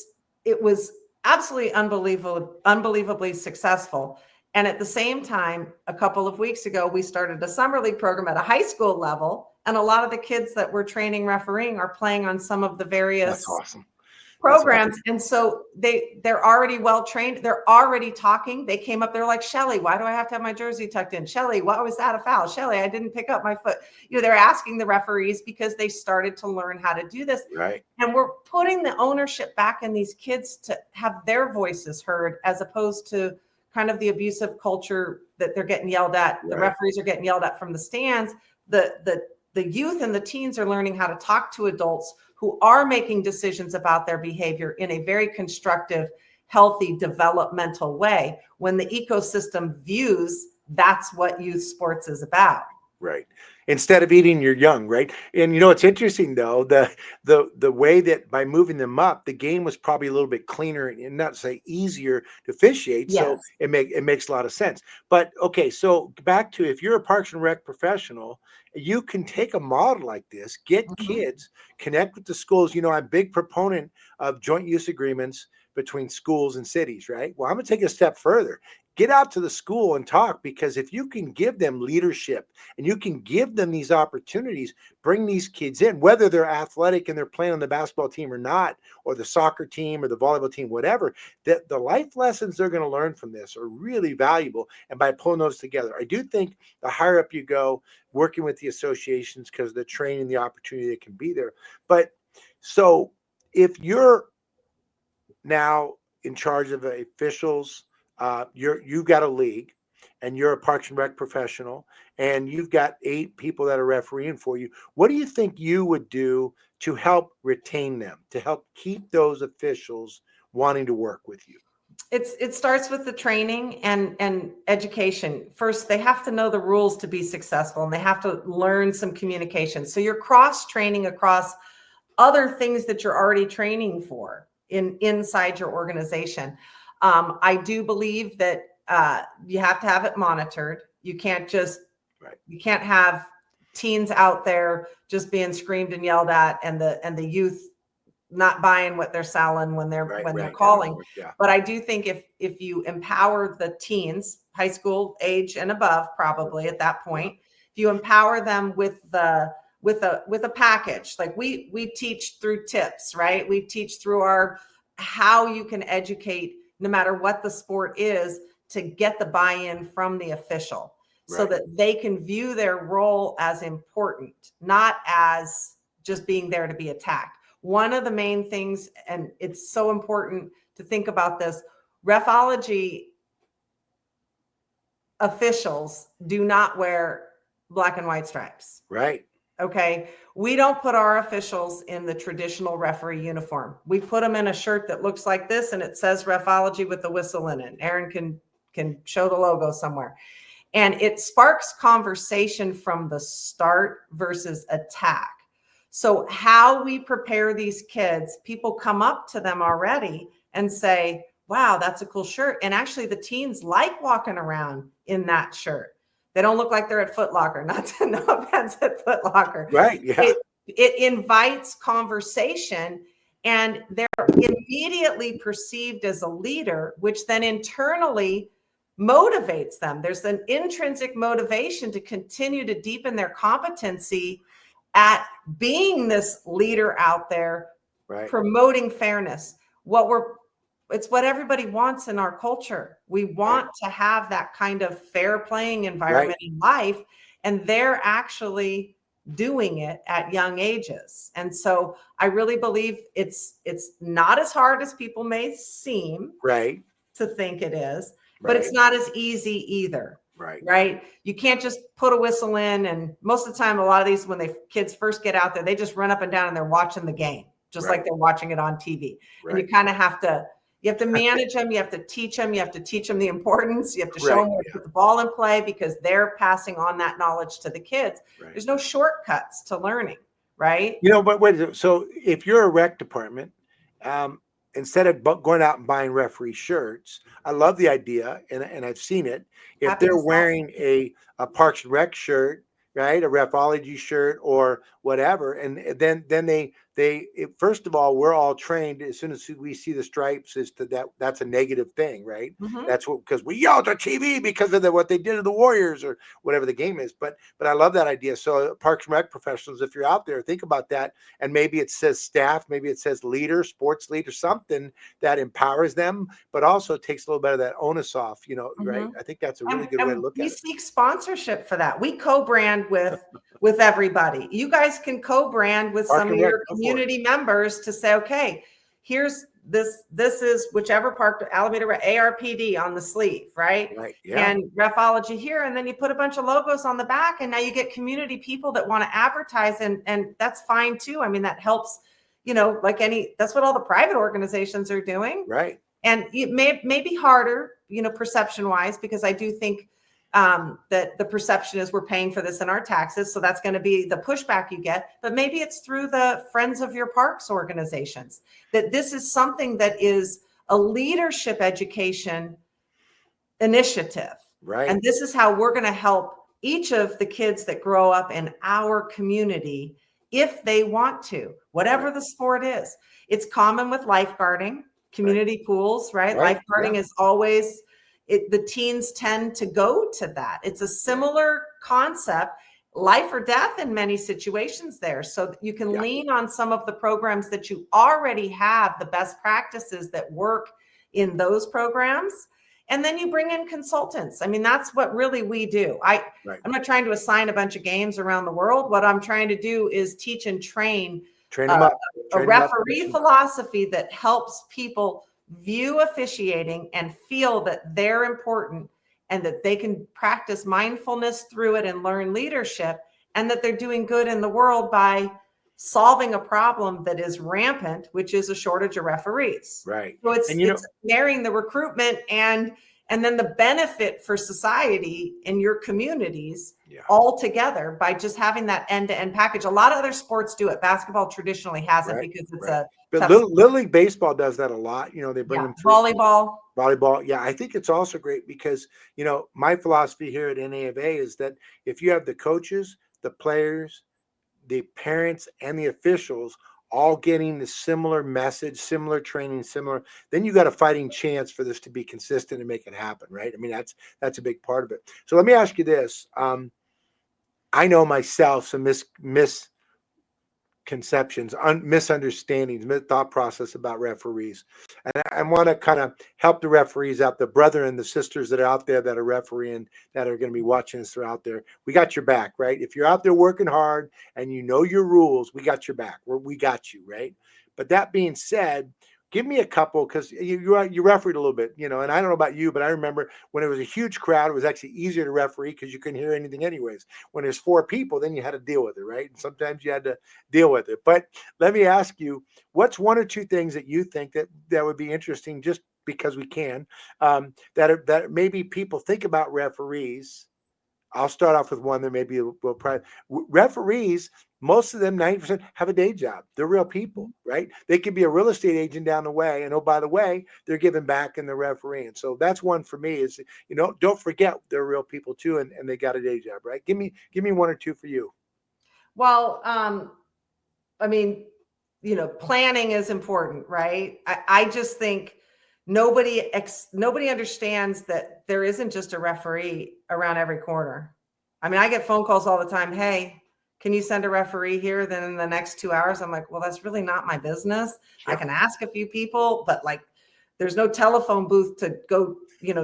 was absolutely unbelievably successful. And at the same time, a couple of weeks ago, we started a summer league program at a high school level. And a lot of the kids that we're training refereeing are playing on some of the various programs. And so they're already well trained. They're already talking. They came up, they're like, Shelley, why do I have to have my jersey tucked in? Shelley, why was that a foul? Shelley, I didn't pick up my foot. They're asking the referees because they started to learn how to do this. Right. And we're putting the ownership back in these kids to have their voices heard, as opposed to kind of the abusive culture that they're getting yelled at. The referees are getting yelled at from the stands. The youth and the teens are learning how to talk to adults who are making decisions about their behavior in a very constructive, healthy, developmental way, when the ecosystem views that's what youth sports is about. Right. Instead of eating your young, right? And it's interesting though, the way that by moving them up, the game was probably a little bit cleaner and not to say easier to officiate. Yes. So it makes a lot of sense. But okay, so back to, if you're a Parks and Rec professional, you can take a model like this, get kids, connect with the schools. I'm a big proponent of joint use agreements between schools and cities, right? Well, I'm going to take a step further. Get out to the school and talk, because if you can give them leadership and you can give them these opportunities, bring these kids in, whether they're athletic and they're playing on the basketball team or not, or the soccer team or the volleyball team, whatever, that the life lessons they're going to learn from this are really valuable. And by pulling those together, I do think the higher up you go, working with the associations, because the training, the opportunity that can be there. But so if you're now in charge of the officials, you've got a league, and you're a Parks and Rec professional, and you've got 8 people that are refereeing for you. What do you think you would do to help retain them, to help keep those officials wanting to work with you? It starts with the training and education. First, they have to know the rules to be successful, and they have to learn some communication. So you're cross-training across other things that you're already training for inside your organization. I do believe that you have to have it monitored. You can't just, you can't have teens out there just being screamed and yelled at, and the youth not buying what they're selling when they're calling. Yeah. But I do think if you empower the teens, high school age and above, probably at that point, if you empower them with a package, like we teach through tips, right? We teach through how you can educate, no matter what the sport is, to get the buy-in from the official, so that they can view their role as important, not as just being there to be attacked. One of the main things, and it's so important to think about this, Refology officials do not wear black and white stripes. Right. Okay. We don't put our officials in the traditional referee uniform. We put them in a shirt that looks like this, and it says Refology with the whistle in it. Aaron can show the logo somewhere. And it sparks conversation from the start versus attack. So how we prepare these kids, people come up to them already and say, wow, that's a cool shirt. And actually the teens like walking around in that shirt. They don't look like they're at Foot Locker, no offense at Foot Locker. Right. Yeah. It invites conversation, and they're immediately perceived as a leader, which then internally motivates them. There's an intrinsic motivation to continue to deepen their competency at being this leader out there, promoting fairness. It's what everybody wants in our culture. We want to have that kind of fair playing environment in life, and they're actually doing it at young ages. And so I really believe it's not as hard as people may seem to think it is, but it's not as easy either. Right. You can't just put a whistle in. And most of the time, a lot of these, when kids first get out there, they just run up and down and they're watching the game, just like they're watching it on TV. And you kind of have to manage them. You have to teach them. You have to teach them the importance. You have to show them where to put the ball in play, because they're passing on that knowledge to the kids. There's no shortcuts to learning. Right. But wait, so if you're a rec department, instead of going out and buying referee shirts, I love the idea, and I've seen it. If they're wearing a Parks and Rec shirt, right, a Refology shirt or whatever, and then they first of all, we're all trained as soon as we see the stripes is that's a negative thing, right? That's because we yelled at TV because of what they did to the Warriors or whatever the game is. But I love that idea. So Parks and Rec professionals, if you're out there, think about that, and maybe it says staff, maybe it says leader, sports leader, something that empowers them, but also takes a little bit of that onus off. Right? I think that's a really good way to look at it. We seek sponsorship for that. We co-brand with everybody. You guys can co-brand with some of your community members to say, okay, here's this is whichever park, Alameda ARPD on the sleeve, right? And Refology here, and then you put a bunch of logos on the back, and now you get community people that want to advertise, and that's fine too. I mean, that helps, that's what all the private organizations are doing. And it may be harder, perception wise, because I do think that the perception is we're paying for this in our taxes. So that's going to be the pushback you get. But maybe it's through the Friends of Your Parks organizations, that this is something that is a leadership education initiative. And this is how we're going to help each of the kids that grow up in our community, if they want to, whatever the sport is. It's common with lifeguarding, community pools, right? Lifeguarding is always... the teens tend to go to that. It's a similar concept, life or death in many situations there. So you can lean on some of the programs that you already have, the best practices that work in those programs. And then you bring in consultants. I mean, that's what really we do. I'm not trying to assign a bunch of games around the world. What I'm trying to do is teach and train them up. A referee philosophy that helps people view officiating and feel that they're important, and that they can practice mindfulness through it and learn leadership, and that they're doing good in the world by solving a problem that is rampant, which is a shortage of referees. So it's marrying the recruitment and then the benefit for society in your communities all together by just having that end-to-end package. A lot of other sports do it. Basketball traditionally hasn't, because it's but Little League Baseball does that a lot. They bring them through. Volleyball. Yeah, I think it's also great because, my philosophy here at NAFA is that if you have the coaches, the players, the parents, and the officials all getting the similar message, similar training, similar, then you got a fighting chance for this to be consistent and make it happen, right? I mean, that's a big part of it. So let me ask you this. I know myself some misconceptions, misunderstandings, thought process about referees. And I want to kind of help the referees out, the brother and the sisters that are out there that are refereeing, that are going to be watching us out there. We got your back, right? If you're out there working hard and you know your rules, we got your back. We got you, right? But that being said, give me a couple, because you refereed a little bit, and I don't know about you, but I remember when it was a huge crowd, it was actually easier to referee because you couldn't hear anything anyways. When there's 4 people, then you had to deal with it, right? And sometimes you had to deal with it. But let me ask you, what's 1 or 2 things that you think that would be interesting, just because we can, that maybe people think about referees? I'll start off with one that maybe will probably, referees, most of them, 90%, have a day job. They're real people, right? They could be a real estate agent down the way, and oh, by the way, they're giving back in the refereeing. So that's one for me, is, don't forget they're real people too, and they got a day job, right? Give me 1 or 2 for you. Well, I mean, planning is important, right? I just think nobody understands that there isn't just a referee around every corner. I mean, I get phone calls all the time. Hey, can you send a referee here? Then in the next 2 hours, I'm like, well, that's really not my business. Sure. I can ask a few people, but there's no telephone booth to go,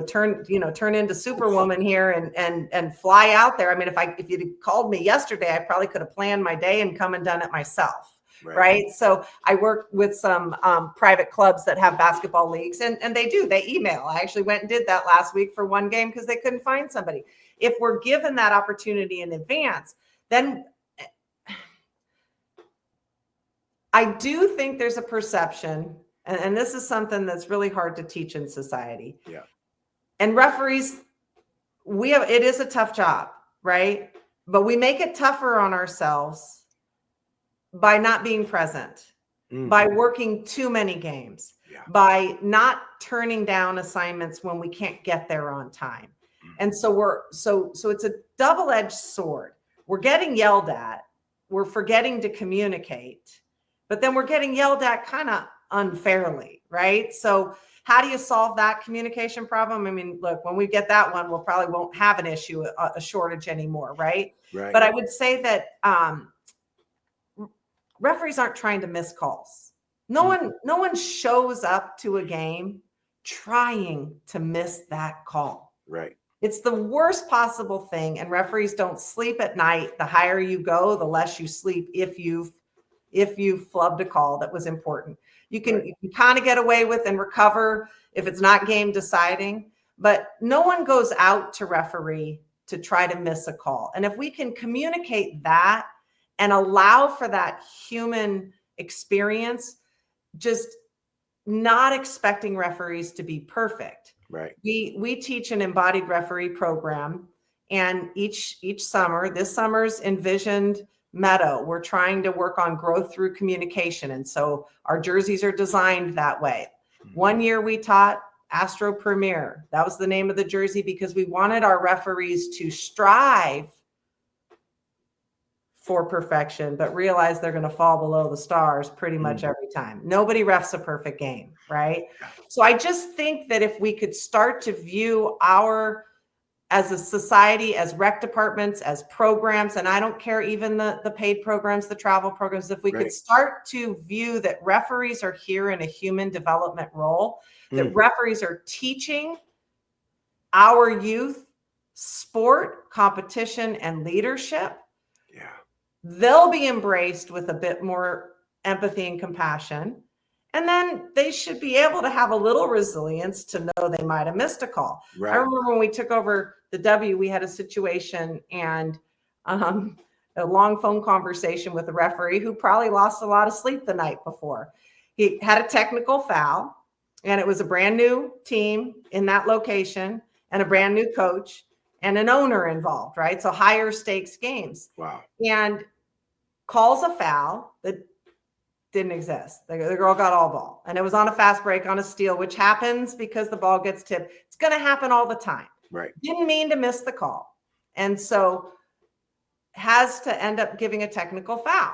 turn into Superwoman here and fly out there. I mean, if you'd called me yesterday, I probably could have planned my day and come and done it myself. Right. So I work with some private clubs that have basketball leagues, and they email. I actually went and did that last week for one game because they couldn't find somebody. If we're given that opportunity in advance, then I do think there's a perception, and this is something that's really hard to teach in society. Yeah. And referees, it is a tough job, right? But we make it tougher on ourselves by not being present, by working too many games, by not turning down assignments when we can't get there on time. And so so it's a double-edged sword. We're getting yelled at, we're forgetting to communicate, but then we're getting yelled at kind of unfairly, right? So how do you solve that communication problem? I mean, look, when we get that one, probably won't have an issue, a shortage anymore, right? But I would say that referees aren't trying to miss calls. No one shows up to a game trying to miss that call. Right. It's the worst possible thing, and referees don't sleep at night. The higher you go, the less you sleep if you've flubbed a call that was important. You can kind of get away with and recover if it's not game deciding, but no one goes out to referee to try to miss a call. And if we can communicate that and allow for that human experience, just not expecting referees to be perfect. Right. We teach an embodied referee program, and each summer, this summer's envisioned Meadow, we're trying to work on growth through communication. And so our jerseys are designed that way. One year we taught Astro Premier. That was the name of the jersey because we wanted our referees to strive for perfection, but realize they're going to fall below the stars pretty much every time. Nobody refs a perfect game, right? So I just think that if we could start to view as a society, as rec departments, as programs, and I don't care even the paid programs, the travel programs, if we could start to view that referees are here in a human development role, that referees are teaching our youth sport, competition, and leadership, they'll be embraced with a bit more empathy and compassion. And then they should be able to have a little resilience to know they might have missed a call. Right. I remember when we took over the W, we had a situation and a long phone conversation with a referee who probably lost a lot of sleep the night before. He had a technical foul, and it was a brand new team in that location and a brand new coach and an owner involved, right? So higher stakes games. Wow. And calls a foul that didn't exist. The girl got all ball, and it was on a fast break on a steal, which happens because the ball gets tipped. It's going to happen all the time. Right. Didn't mean to miss the call. And so has to end up giving a technical foul.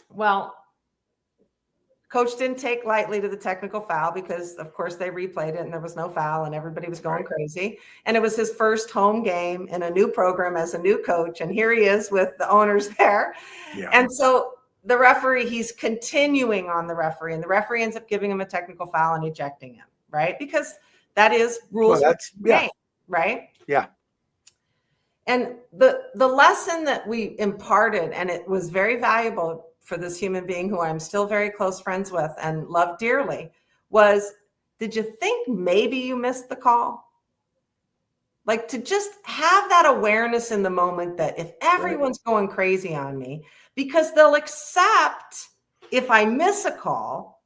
Well, coach didn't take lightly to the technical foul because, of course, they replayed it and there was no foul and everybody was going crazy. And it was his first home game in a new program as a new coach. And here he is with the owners there. Yeah. And so the referee, he's continuing on the referee, and the referee ends up giving him a technical foul and ejecting him, right? Because that is rules of the game, right? Yeah. And the lesson that we imparted, and it was very valuable for this human being who I'm still very close friends with and love dearly, was, did you think maybe you missed the call? Like, to just have that awareness in the moment that if everyone's going crazy on me, because they'll accept if I miss a call,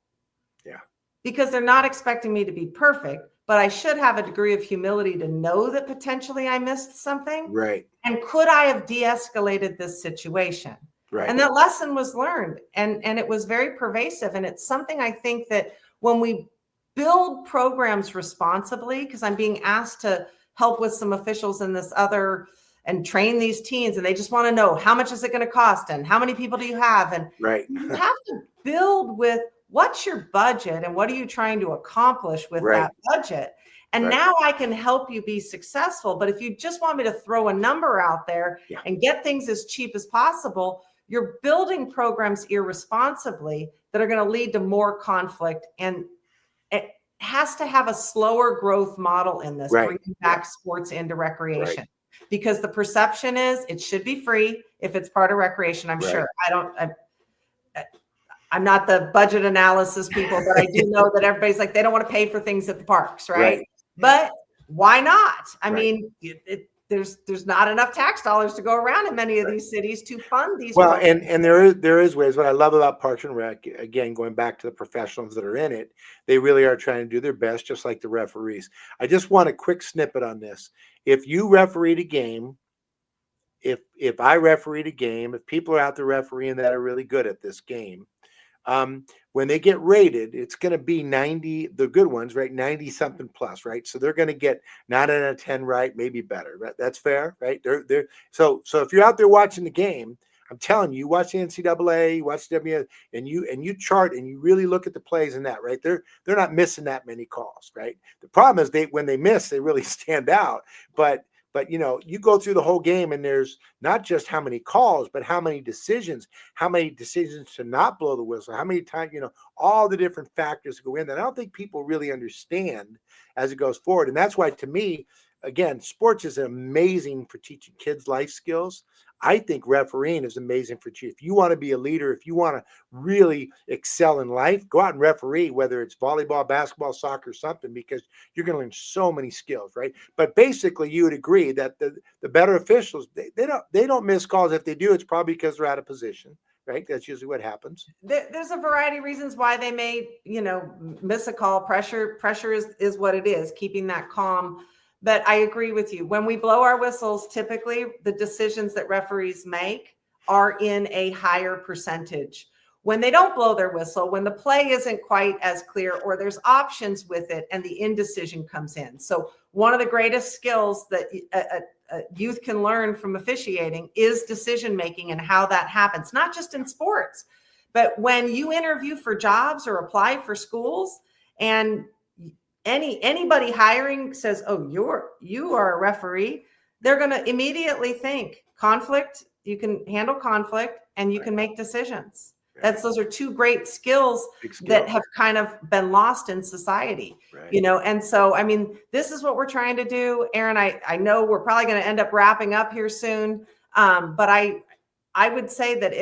because they're not expecting me to be perfect, but I should have a degree of humility to know that potentially I missed something. Right. And could I have de-escalated this situation? Right. And that lesson was learned, and it was very pervasive. And it's something I think that when we build programs responsibly, because I'm being asked to help with some officials in this other and train these teens, and they just want to know, how much is it going to cost and how many people do you have? And you have to build with, what's your budget and what are you trying to accomplish with that budget? And now I can help you be successful. But if you just want me to throw a number out there and get things as cheap as possible, you're building programs irresponsibly that are going to lead to more conflict. And it has to have a slower growth model in this, bringing back sports into recreation. Because the perception is it should be free if it's part of recreation. I'm sure. I'm not the budget analysis people, but I do know that everybody's like, they don't want to pay for things at the parks, right? But why not? I mean, there's not enough tax dollars to go around in many of these cities to fund these. Well, and there is ways. What I love about Parks and Rec, again, going back to the professionals that are in it, they really are trying to do their best, just like the referees. I just want a quick snippet on this. If you refereed a game, if I refereed a game, if people are out there refereeing that are really good at this game, when they get rated, it's going to be 90, the good ones, right? 90 something plus, right? So they're going to get 9 out of 10 right, maybe better. Right? That's fair, right? So if you're out there watching the game, I'm telling you, you watch the NCAA, you watch WNBA, and you chart and you really look at the plays in that, right? They're not missing that many calls, right? The problem is when they miss, they really stand out. But you go through the whole game and there's not just how many calls, but how many decisions to not blow the whistle, how many times, all the different factors go in that I don't think people really understand as it goes forward. And that's why, to me, again, sports is amazing for teaching kids life skills. I think refereeing is amazing for you. If you want to be a leader, if you want to really excel in life, go out and referee, whether it's volleyball, basketball, soccer, something, because you're going to learn so many skills, right? But basically, you would agree that the better officials, they don't miss calls. If they do, it's probably because they're out of position, right? That's usually what happens. There's a variety of reasons why they may, miss a call. Pressure is what it is, keeping that calm. But I agree with you. When we blow our whistles, typically the decisions that referees make are in a higher percentage. When they don't blow their whistle, when the play isn't quite as clear or there's options with it and the indecision comes in. So one of the greatest skills that youth can learn from officiating is decision making and how that happens, not just in sports, but when you interview for jobs or apply for schools and anybody hiring says, "Oh, you are a referee," they're going to immediately think conflict. You can handle conflict and you can make decisions. Those are two great skills that have kind of been lost in society, And so, I mean, this is what we're trying to do, Aaron. I know we're probably going to end up wrapping up here soon, but I would say that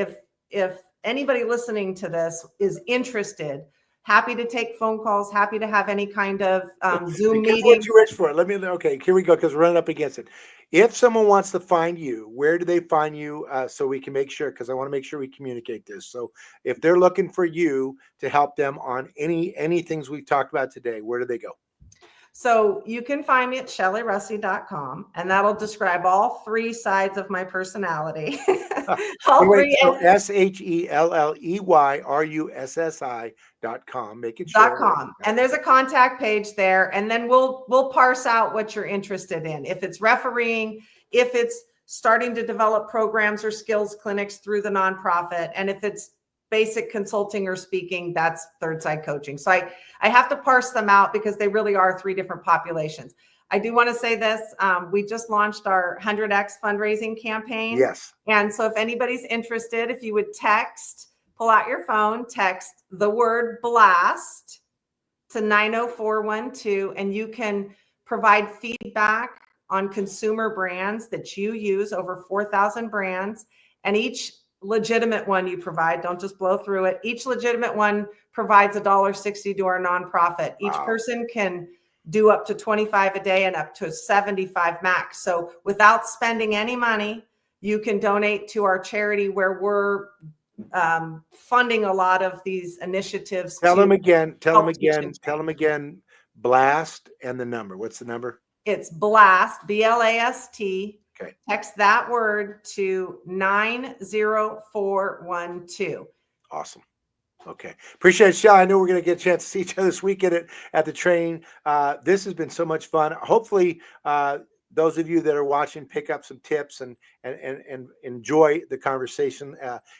if anybody listening to this is interested, happy to take phone calls, happy to have any kind of Zoom meeting. What you rich for? Okay, here we go, because we're running up against it. If someone wants to find you, where do they find you so we can make sure, because I want to make sure we communicate this. So if they're looking for you to help them on any things we've talked about today, where do they go? So you can find me at ShelleyRussi.com, and that'll describe all three sides of my personality. ShelleyRussi.com. Make it sure. .com. And there's a contact page there, and then we'll parse out what you're interested in. If it's refereeing, if it's starting to develop programs or skills clinics through the nonprofit. And if it's basic consulting or speaking, that's third side coaching. So I have to parse them out because they really are three different populations. I do want to say this. We just launched our 100X fundraising campaign. Yes. And so if anybody's interested, if you would pull out your phone, text the word BLAST to 90412, and you can provide feedback on consumer brands that you use, over 4,000 brands, and each legitimate one you provide, don't just blow through it. Each legitimate one provides $1.60 to our nonprofit. Each person can do up to 25 a day and up to 75 max. So without spending any money, you can donate to our charity where we're funding a lot of these initiatives. Tell them again, BLAST and the number. What's the number? It's BLAST, BLAST. Okay. Text that word to 90412. Awesome. Okay. Appreciate it, Shelley. I know we're going to get a chance to see each other this weekend at the training. This has been so much fun. Hopefully, those of you that are watching pick up some tips and enjoy the conversation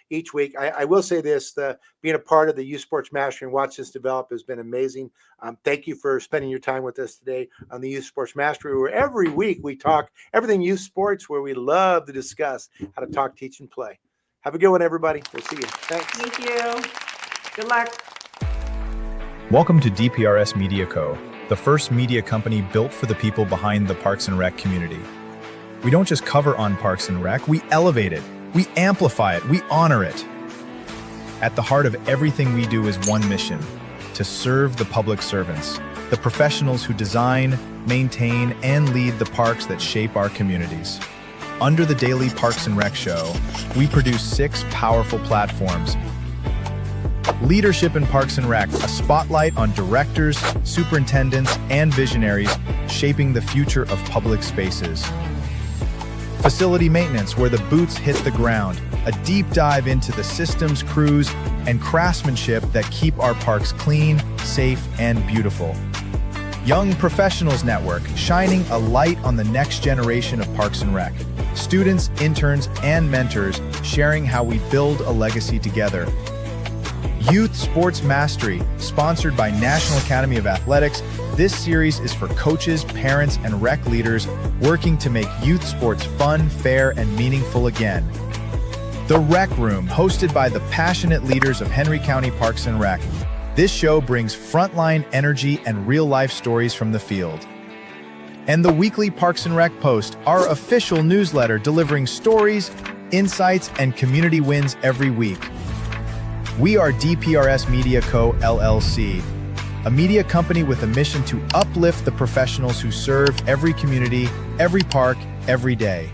each week. I will say this, being a part of the Youth Sports Mastery and watch this develop has been amazing. Thank you for spending your time with us today on the Youth Sports Mastery, where every week we talk everything youth sports, where we love to discuss how to talk, teach, and play. Have a good one, everybody. We'll see you. Thanks. Thank you. Good luck. Welcome to DPRS Media Co., the first media company built for the people behind the Parks and Rec community. We don't just cover on Parks and Rec, we elevate it, we amplify it, we honor it. At the heart of everything we do is one mission: to serve the public servants, the professionals who design, maintain, and lead the parks that shape our communities. Under the daily Parks and Rec show, we produce 6 powerful platforms. Leadership in Parks and Rec, a spotlight on directors, superintendents, and visionaries shaping the future of public spaces. Facility maintenance, where the boots hit the ground, a deep dive into the systems, crews, and craftsmanship that keep our parks clean, safe, and beautiful. Young Professionals Network, shining a light on the next generation of Parks and Rec. Students, interns, and mentors sharing how we build a legacy together. Youth Sports Mastery, sponsored by National Academy of Athletics. This series is for coaches, parents, and rec leaders working to make youth sports fun, fair, and meaningful again. The Rec Room, hosted by the passionate leaders of Henry County Parks and Rec. This show brings frontline energy and real-life stories from the field. And the weekly Parks and Rec Post, our official newsletter delivering stories, insights, and community wins every week. We are DPRS Media Co., LLC, a media company with a mission to uplift the professionals who serve every community, every park, every day.